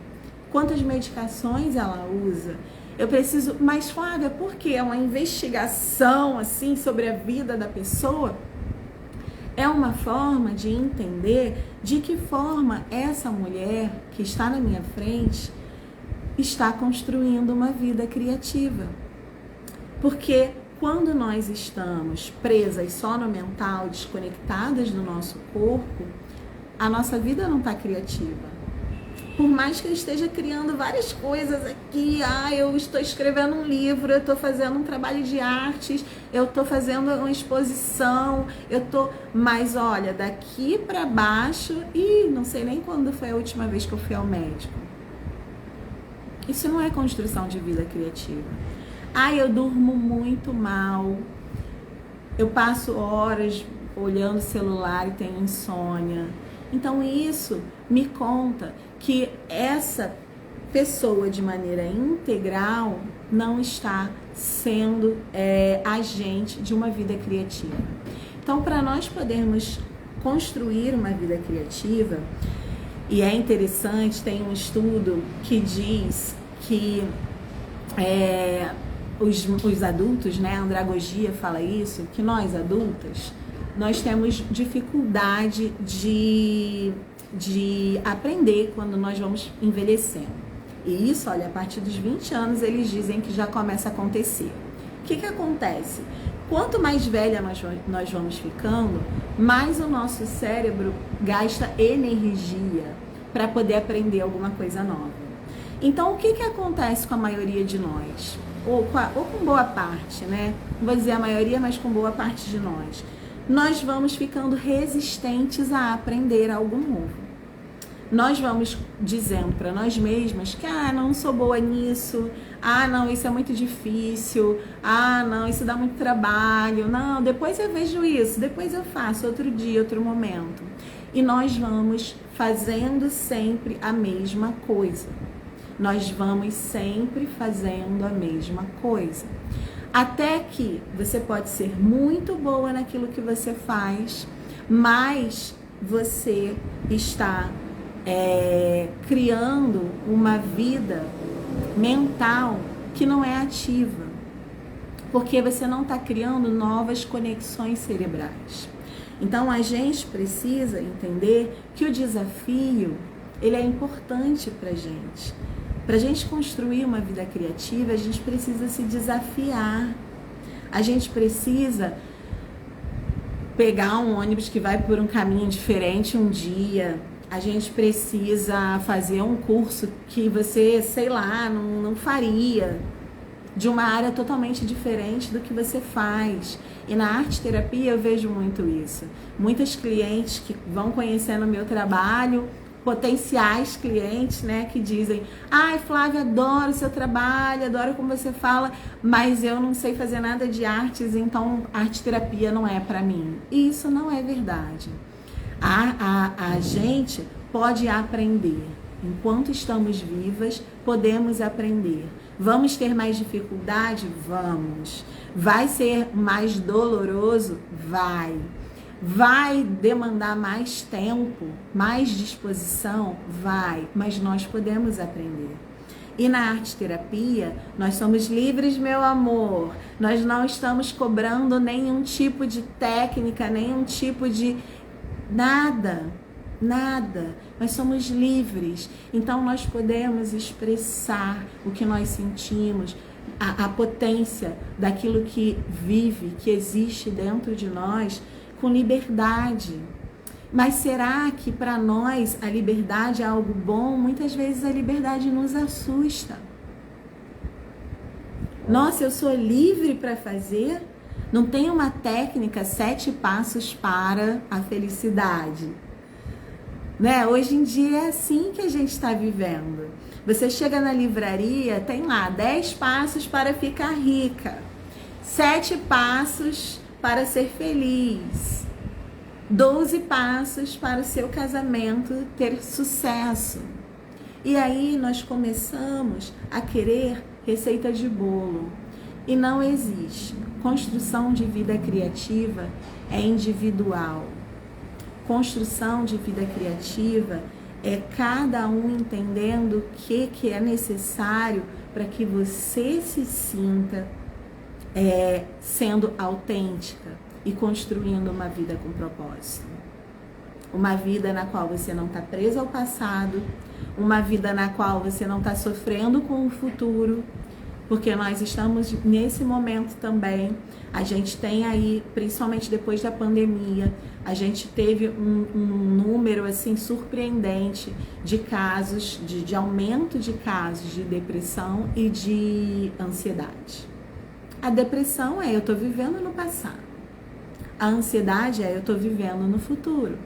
Speaker 1: quantas medicações ela usa. Eu preciso, mas Flávia, por quê? É uma investigação assim sobre a vida da pessoa? É uma forma de entender de que forma essa mulher que está na minha frente está construindo uma vida criativa. Porque quando nós estamos presas só no mental, desconectadas do nosso corpo, a nossa vida não está criativa. Por mais que eu esteja criando várias coisas aqui, eu estou escrevendo um livro, eu estou fazendo um trabalho de artes, eu estou fazendo uma exposição, mas olha, daqui para baixo, não sei nem quando foi a última vez que eu fui ao médico. Isso não é construção de vida criativa. Eu durmo muito mal, eu passo horas olhando o celular e tenho insônia. Então isso me conta que essa pessoa de maneira integral não está sendo agente de uma vida criativa. Então, para nós podermos construir uma vida criativa, e é interessante, tem um estudo que diz que os adultos, né, a andragogia fala isso, que nós adultas, nós temos dificuldade de aprender quando nós vamos envelhecendo. E isso, olha, a partir dos 20 anos eles dizem que já começa a acontecer. O que acontece? Quanto mais velha nós vamos ficando, mais o nosso cérebro gasta energia para poder aprender alguma coisa nova. Então, o que acontece com a maioria de nós? Ou com boa parte, né? Não vou dizer a maioria, mas com boa parte de nós. Nós vamos ficando resistentes a aprender algo novo. Nós vamos dizendo para nós mesmas que, não sou boa nisso, não, isso é muito difícil, não, isso dá muito trabalho, não, depois eu vejo isso, depois eu faço, outro dia, outro momento. E nós vamos fazendo sempre a mesma coisa. Nós vamos sempre fazendo a mesma coisa. Até que você pode ser muito boa naquilo que você faz, mas você está criando uma vida mental que não é ativa, porque você não está criando novas conexões cerebrais. Então a gente precisa entender que o desafio ele é importante para gente. Para a gente construir uma vida criativa, a gente precisa se desafiar. A gente precisa pegar um ônibus que vai por um caminho diferente um dia. A gente precisa fazer um curso que você, sei lá, não faria, de uma área totalmente diferente do que você faz. E na arte terapia eu vejo muito isso. Muitas clientes que vão conhecendo o meu trabalho, potenciais clientes, né, que dizem: Flávia, adoro o seu trabalho, adoro como você fala, mas eu não sei fazer nada de artes, então arte terapia não é para mim. E isso não é verdade. A gente pode aprender. Enquanto estamos vivas, podemos aprender. Vamos ter mais dificuldade? Vamos. Vai ser mais doloroso? Vai. Vai demandar mais tempo, mais disposição? Vai. Mas nós podemos aprender. E na arte terapia, nós somos livres, meu amor. Nós não estamos cobrando nenhum tipo de técnica, nenhum tipo de nada. Nós somos livres. Então nós podemos expressar o que nós sentimos, a potência daquilo que vive, que existe dentro de nós, com liberdade. Mas será que para nós a liberdade é algo bom? Muitas vezes a liberdade nos assusta. Nossa, eu sou livre para fazer? Não tem uma técnica 7 passos para a felicidade. Né? Hoje em dia é assim que a gente está vivendo. Você chega na livraria, tem lá 10 passos para ficar rica, 7 passos para ser feliz, 12 passos para o seu casamento ter sucesso. E aí nós começamos a querer receita de bolo. E não existe. Construção de vida criativa é individual. Construção de vida criativa é cada um entendendo o que é necessário para que você se sinta sendo autêntica e construindo uma vida com propósito. Uma vida na qual você não está preso ao passado, uma vida na qual você não está sofrendo com o futuro, porque nós estamos nesse momento também. A gente tem aí, principalmente depois da pandemia, a gente teve um número assim surpreendente de casos, de aumento de casos de depressão e de ansiedade. A depressão é eu estou vivendo no passado. A ansiedade é eu estou vivendo no futuro.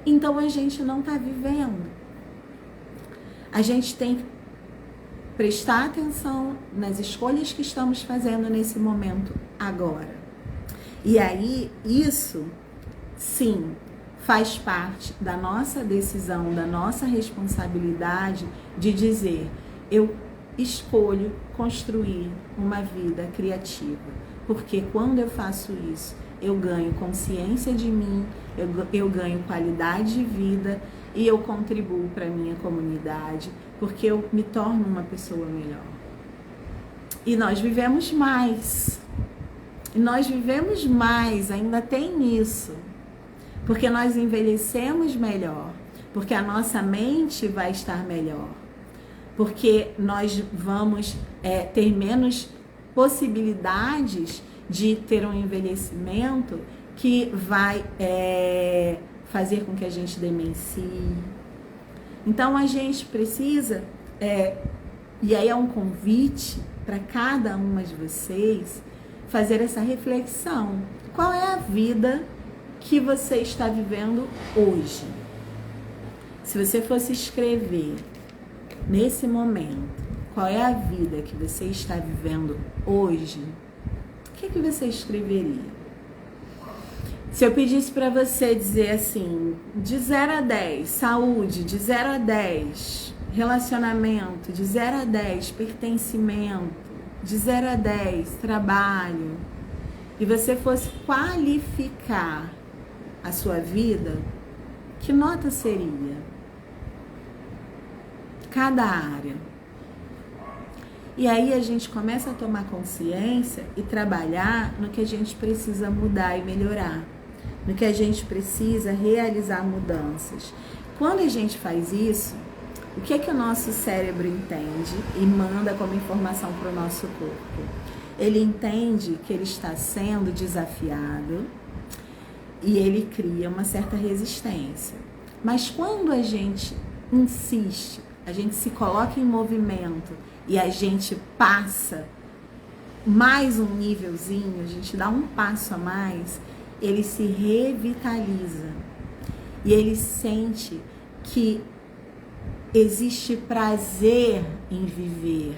Speaker 1: Então a gente não está vivendo. A gente tem que prestar atenção nas escolhas que estamos fazendo nesse momento agora. E aí, isso, sim, faz parte da nossa decisão, da nossa responsabilidade de dizer: eu escolho construir uma vida criativa. Porque quando eu faço isso, eu ganho consciência de mim, eu ganho qualidade de vida e eu contribuo para a minha comunidade, porque eu me torno uma pessoa melhor. E nós vivemos mais. E nós vivemos mais, ainda tem isso. Porque nós envelhecemos melhor. Porque a nossa mente vai estar melhor. Porque nós vamos ter menos possibilidades de ter um envelhecimento que vai fazer com que a gente demencie. Então a gente precisa, e aí é um convite para cada uma de vocês fazer essa reflexão. Qual é a vida que você está vivendo hoje? Se você fosse escrever nesse momento, qual é a vida que você está vivendo hoje, o que você escreveria? Se eu pedisse para você dizer assim, de 0 a 10, saúde, de 0 a 10, relacionamento, de 0 a 10, pertencimento, de 0 a 10, trabalho, e você fosse qualificar a sua vida, que nota seria? Cada área. E aí a gente começa a tomar consciência e trabalhar no que a gente precisa mudar e melhorar, no que a gente precisa realizar mudanças. Quando a gente faz isso, o que é que o nosso cérebro entende e manda como informação para o nosso corpo? Ele entende que ele está sendo desafiado e ele cria uma certa resistência. Mas quando a gente insiste, a gente se coloca em movimento e a gente passa mais um nívelzinho, a gente dá um passo a mais, ele se revitaliza e ele sente que existe prazer em viver,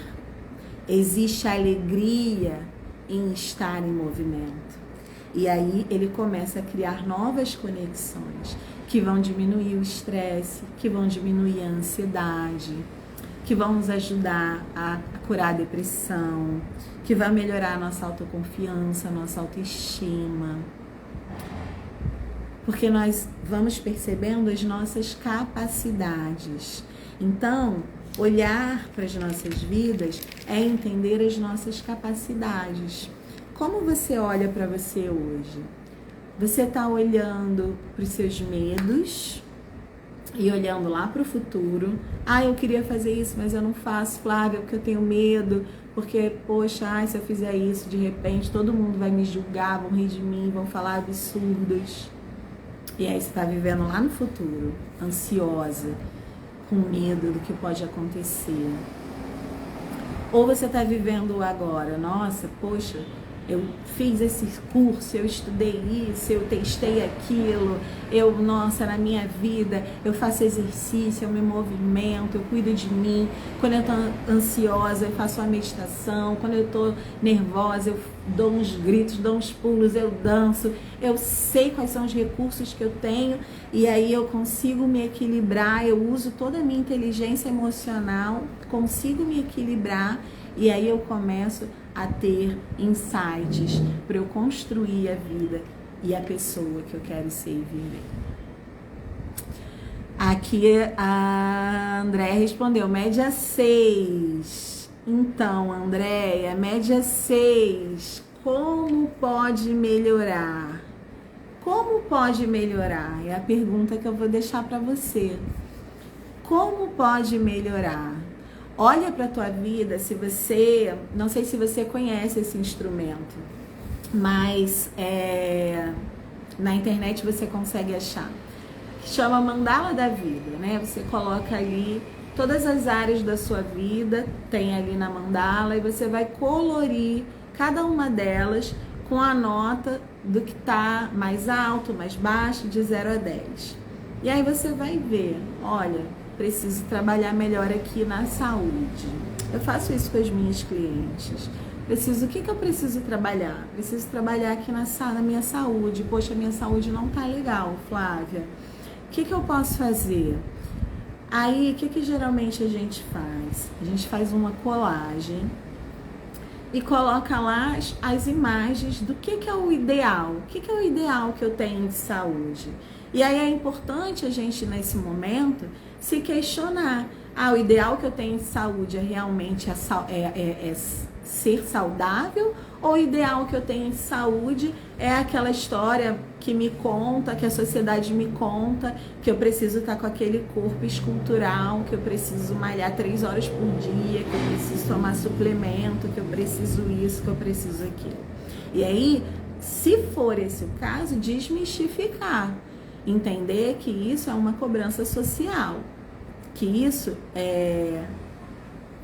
Speaker 1: existe alegria em estar em movimento. E aí ele começa a criar novas conexões que vão diminuir o estresse, que vão diminuir a ansiedade, que vão nos ajudar a curar a depressão, que vai melhorar a nossa autoconfiança, a nossa autoestima. Porque nós vamos percebendo as nossas capacidades. Então, olhar para as nossas vidas é entender as nossas capacidades. Como você olha para você hoje? Você está olhando para os seus medos e olhando lá para o futuro. Ah, eu queria fazer isso, mas eu não faço, Flávia, porque eu tenho medo. Porque, poxa, se eu fizer isso, de repente todo mundo vai me julgar, vão rir de mim, vão falar absurdos. E aí você está vivendo lá no futuro, ansiosa, com medo do que pode acontecer. Ou você está vivendo agora, nossa, poxa, eu fiz esse curso, eu estudei isso, eu testei aquilo, nossa, na minha vida, eu faço exercício, eu me movimento, eu cuido de mim. Quando eu tô ansiosa, eu faço uma meditação. Quando eu tô nervosa, eu dou uns gritos, dou uns pulos, eu danço. Eu sei quais são os recursos que eu tenho e aí eu consigo me equilibrar, eu uso toda a minha inteligência emocional, consigo me equilibrar e aí eu começo a ter insights para eu construir a vida e a pessoa que eu quero ser e viver. Aqui a Andréia respondeu, média 6. Então, Andréia, média 6. Como pode melhorar? Como pode melhorar? É a pergunta que eu vou deixar para você. Como pode melhorar? Olha para a tua vida, se você, não sei se você conhece esse instrumento, mas na internet você consegue achar. Chama Mandala da Vida, né? Você coloca ali todas as áreas da sua vida, tem ali na mandala, e você vai colorir cada uma delas com a nota do que está mais alto, mais baixo, de 0 a 10. E aí você vai ver, olha, preciso trabalhar melhor aqui na saúde. Eu faço isso com as minhas clientes. O que eu preciso trabalhar? Preciso trabalhar aqui na minha saúde. Poxa, minha saúde não tá legal, Flávia. O que eu posso fazer? Aí, o que geralmente a gente faz? A gente faz uma colagem e coloca lá as imagens do que é o ideal, o que é o ideal que eu tenho de saúde. E aí é importante a gente, nesse momento, se questionar. O ideal que eu tenho de saúde é realmente ser saudável? Ou o ideal que eu tenho de saúde é aquela história que me conta, que a sociedade me conta, que eu preciso estar com aquele corpo escultural, que eu preciso malhar 3 horas por dia, que eu preciso tomar suplemento, que eu preciso isso, que eu preciso aquilo. E aí, se for esse o caso, desmistificar. Entender que isso é uma cobrança social, que isso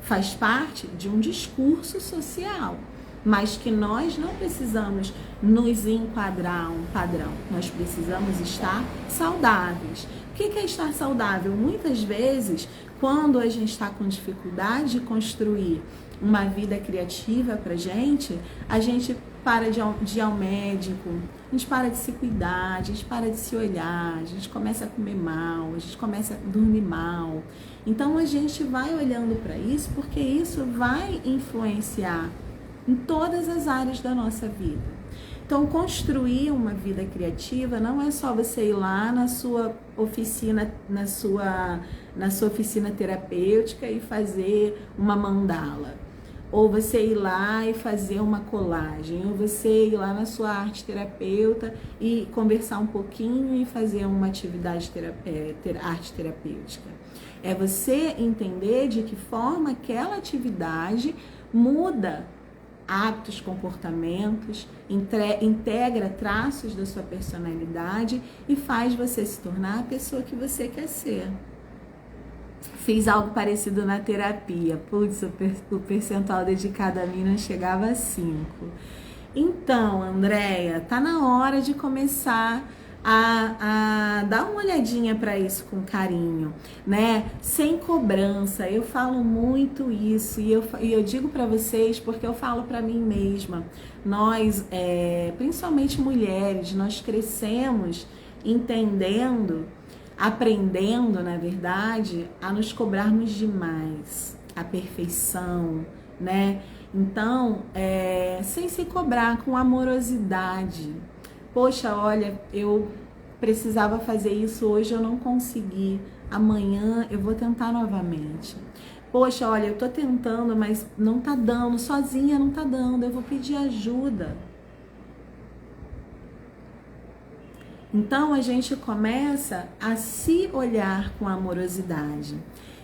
Speaker 1: faz parte de um discurso social, mas que nós não precisamos nos enquadrar um padrão, nós precisamos estar saudáveis. O que é estar saudável? Muitas vezes, quando a gente está com dificuldade de construir uma vida criativa pra gente, a gente para de ir ao médico, a gente para de se cuidar, a gente para de se olhar, a gente começa a comer mal, a gente começa a dormir mal. Então a gente vai olhando para isso porque isso vai influenciar em todas as áreas da nossa vida. Então construir uma vida criativa não é só você ir lá na sua oficina, na sua oficina terapêutica e fazer uma mandala. Ou você ir lá e fazer uma colagem, ou você ir lá na sua arte terapeuta e conversar um pouquinho e fazer uma atividade arte terapêutica. É você entender de que forma aquela atividade muda hábitos, comportamentos, integra traços da sua personalidade e faz você se tornar a pessoa que você quer ser. Fiz algo parecido na terapia. Putz, o percentual dedicado a mim não chegava a 5. Então, Andréia, tá na hora de começar a dar uma olhadinha para isso com carinho, né? Sem cobrança. Eu falo muito isso e eu digo para vocês porque eu falo para mim mesma. Nós, principalmente mulheres, nós crescemos entendendo, aprendendo, na verdade, a nos cobrarmos demais, a perfeição, né? Então, sem se cobrar, com amorosidade. Poxa, olha, eu precisava fazer isso hoje, eu não consegui. Amanhã eu vou tentar novamente. Poxa, olha, eu tô tentando, mas não tá dando, sozinha não tá dando, eu vou pedir ajuda. Então a gente começa a se olhar com amorosidade.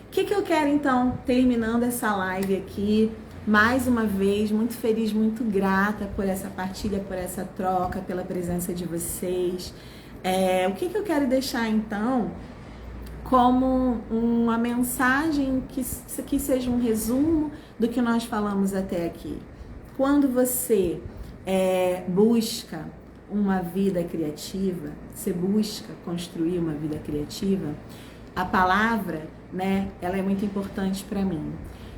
Speaker 1: O que eu quero então, terminando essa live aqui, mais uma vez, muito feliz, muito grata por essa partilha, por essa troca, pela presença de vocês. O que eu quero deixar então como uma mensagem que seja um resumo do que nós falamos até aqui. Quando você busca uma vida criativa, você busca construir uma vida criativa, a palavra, né, ela é muito importante para mim.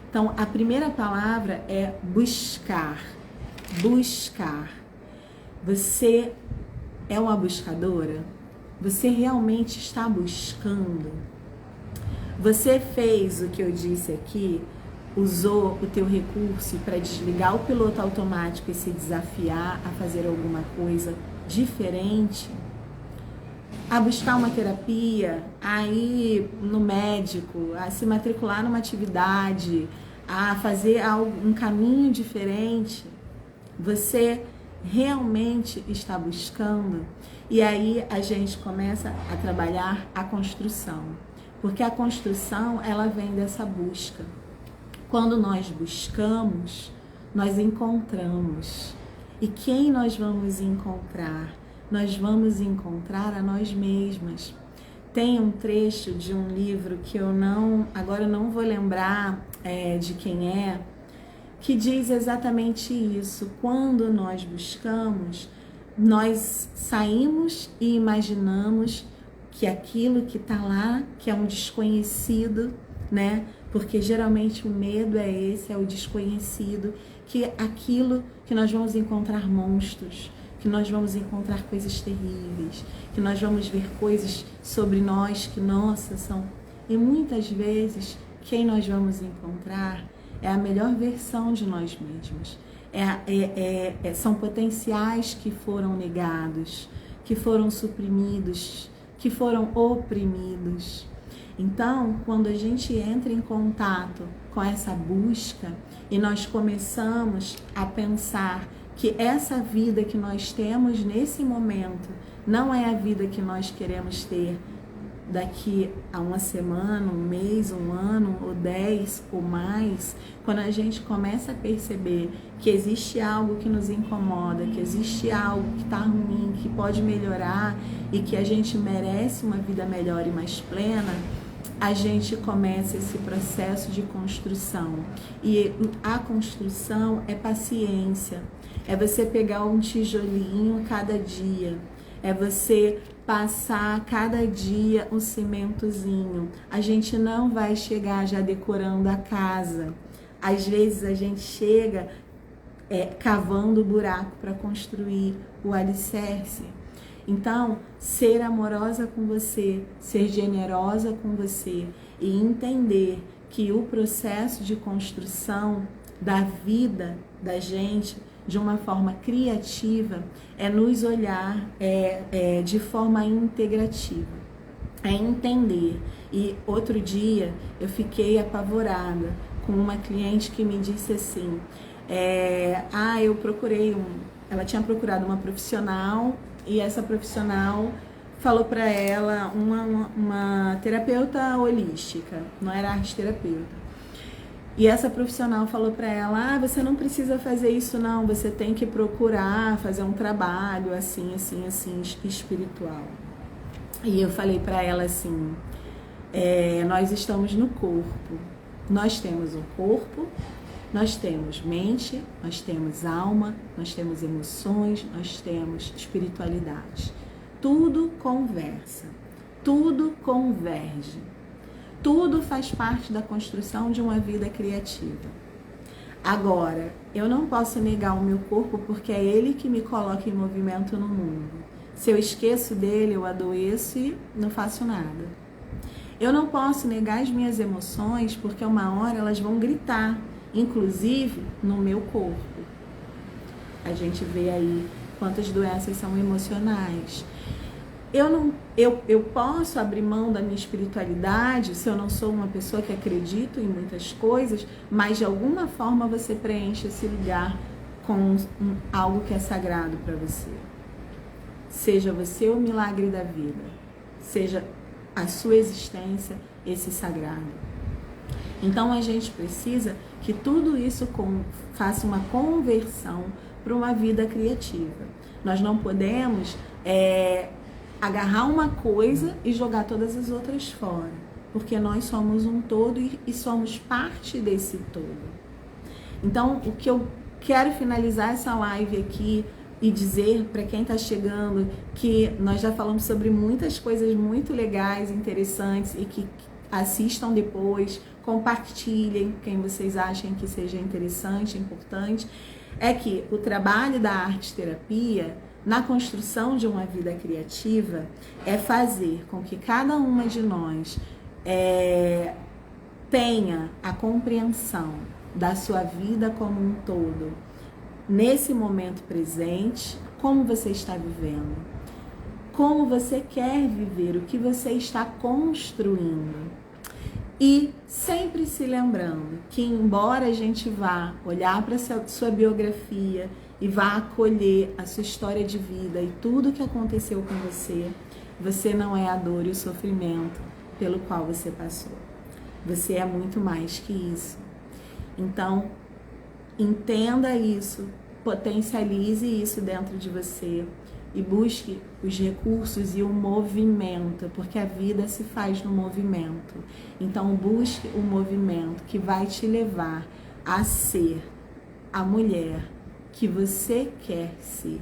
Speaker 1: Então, a primeira palavra é buscar. Buscar. Você é uma buscadora? Você realmente está buscando? Você fez o que eu disse aqui? Usou o teu recurso para desligar o piloto automático e se desafiar a fazer alguma coisa diferente? A buscar uma terapia, a ir no médico, a se matricular numa atividade, a fazer um caminho diferente? Você realmente está buscando? E aí a gente começa a trabalhar a construção, porque a construção, ela vem dessa busca. Quando nós buscamos, nós encontramos. E quem nós vamos encontrar? Nós vamos encontrar a nós mesmas. Tem um trecho de um livro que agora eu não vou lembrar de quem é, que diz exatamente isso. Quando nós buscamos, nós saímos e imaginamos que aquilo que está lá, que é um desconhecido, né? Porque geralmente o medo é o desconhecido, que aquilo que nós vamos encontrar monstros, que nós vamos encontrar coisas terríveis, que nós vamos ver coisas sobre nós que, nossa, são... E muitas vezes, quem nós vamos encontrar é a melhor versão de nós mesmos. São potenciais que foram negados, que foram suprimidos, que foram oprimidos. Então, quando a gente entra em contato com essa busca e nós começamos a pensar que essa vida que nós temos nesse momento não é a vida que nós queremos ter daqui a uma semana, um mês, um ano, ou 10 ou mais, quando a gente começa a perceber que existe algo que nos incomoda, que existe algo que está ruim, que pode melhorar e que a gente merece uma vida melhor e mais plena, a gente começa esse processo de construção. E a construção é paciência, é você pegar um tijolinho cada dia, é você passar cada dia um cimentozinho. A gente não vai chegar já decorando a casa. Às vezes a gente chega cavando o buraco para construir o alicerce. Então, ser amorosa com você, ser generosa com você e entender que o processo de construção da vida da gente de uma forma criativa é nos olhar de forma integrativa, é entender. E outro dia eu fiquei apavorada com uma cliente que me disse assim, eu procurei ela tinha procurado uma profissional e essa profissional falou para ela uma terapeuta holística, não era arte terapeuta. E essa profissional falou para ela, você não precisa fazer isso não, você tem que procurar fazer um trabalho assim, espiritual. E eu falei para ela assim, nós estamos no corpo, nós temos um corpo, nós temos mente, nós temos alma, nós temos emoções, nós temos espiritualidade. Tudo conversa, tudo converge. Tudo faz parte da construção de uma vida criativa. Agora, eu não posso negar o meu corpo porque é ele que me coloca em movimento no mundo. Se eu esqueço dele, eu adoeço e não faço nada. Eu não posso negar as minhas emoções porque uma hora elas vão gritar, inclusive no meu corpo. A gente vê aí quantas doenças são emocionais. Eu posso abrir mão da minha espiritualidade se eu não sou uma pessoa que acredito em muitas coisas, mas de alguma forma você preenche esse lugar com algo que é sagrado para você. Seja você o milagre da vida, seja a sua existência esse sagrado. Então a gente precisa que tudo isso faça uma conversão para uma vida criativa. Nós não podemos agarrar uma coisa e jogar todas as outras fora, porque nós somos um todo e somos parte desse todo. Então, o que eu quero finalizar essa live aqui e dizer para quem está chegando que nós já falamos sobre muitas coisas muito legais, interessantes e que assistam depois, compartilhem quem vocês achem que seja interessante, importante, é que o trabalho da arte terapia na construção de uma vida criativa é fazer com que cada uma de nós tenha a compreensão da sua vida como um todo, nesse momento presente, como você está vivendo, como você quer viver, o que você está construindo. E sempre se lembrando que, embora a gente vá olhar para a sua biografia e vá acolher a sua história de vida e tudo que aconteceu com você, você não é a dor e o sofrimento pelo qual você passou. Você é muito mais que isso. Então, entenda isso, potencialize isso dentro de você e busque os recursos e o movimento, porque a vida se faz no movimento. Então, busque o movimento que vai te levar a ser a mulher que você quer ser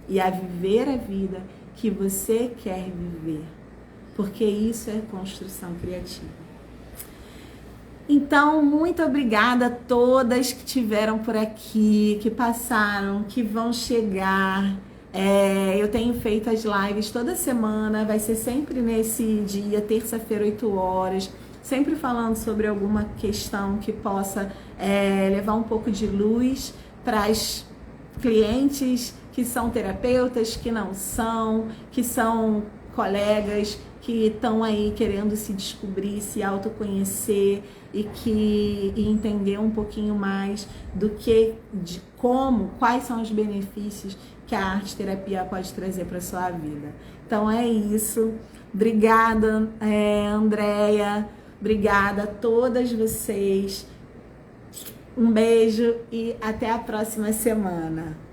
Speaker 1: e a viver a vida que você quer viver, porque isso é construção criativa. Então, muito obrigada a todas que estiveram por aqui, que passaram, que vão chegar. Eu tenho feito as lives toda semana, vai ser sempre nesse dia, terça-feira, 8 horas. sempre falando sobre alguma questão que possa levar um pouco de luz para as clientes que são terapeutas, que não são, que são colegas, que estão aí querendo se descobrir, se autoconhecer e entender um pouquinho mais do que, de como, quais são os benefícios que a arte terapia pode trazer para sua vida. Então é isso. Obrigada, Andréia. Obrigada a todas vocês. Um beijo e até a próxima semana.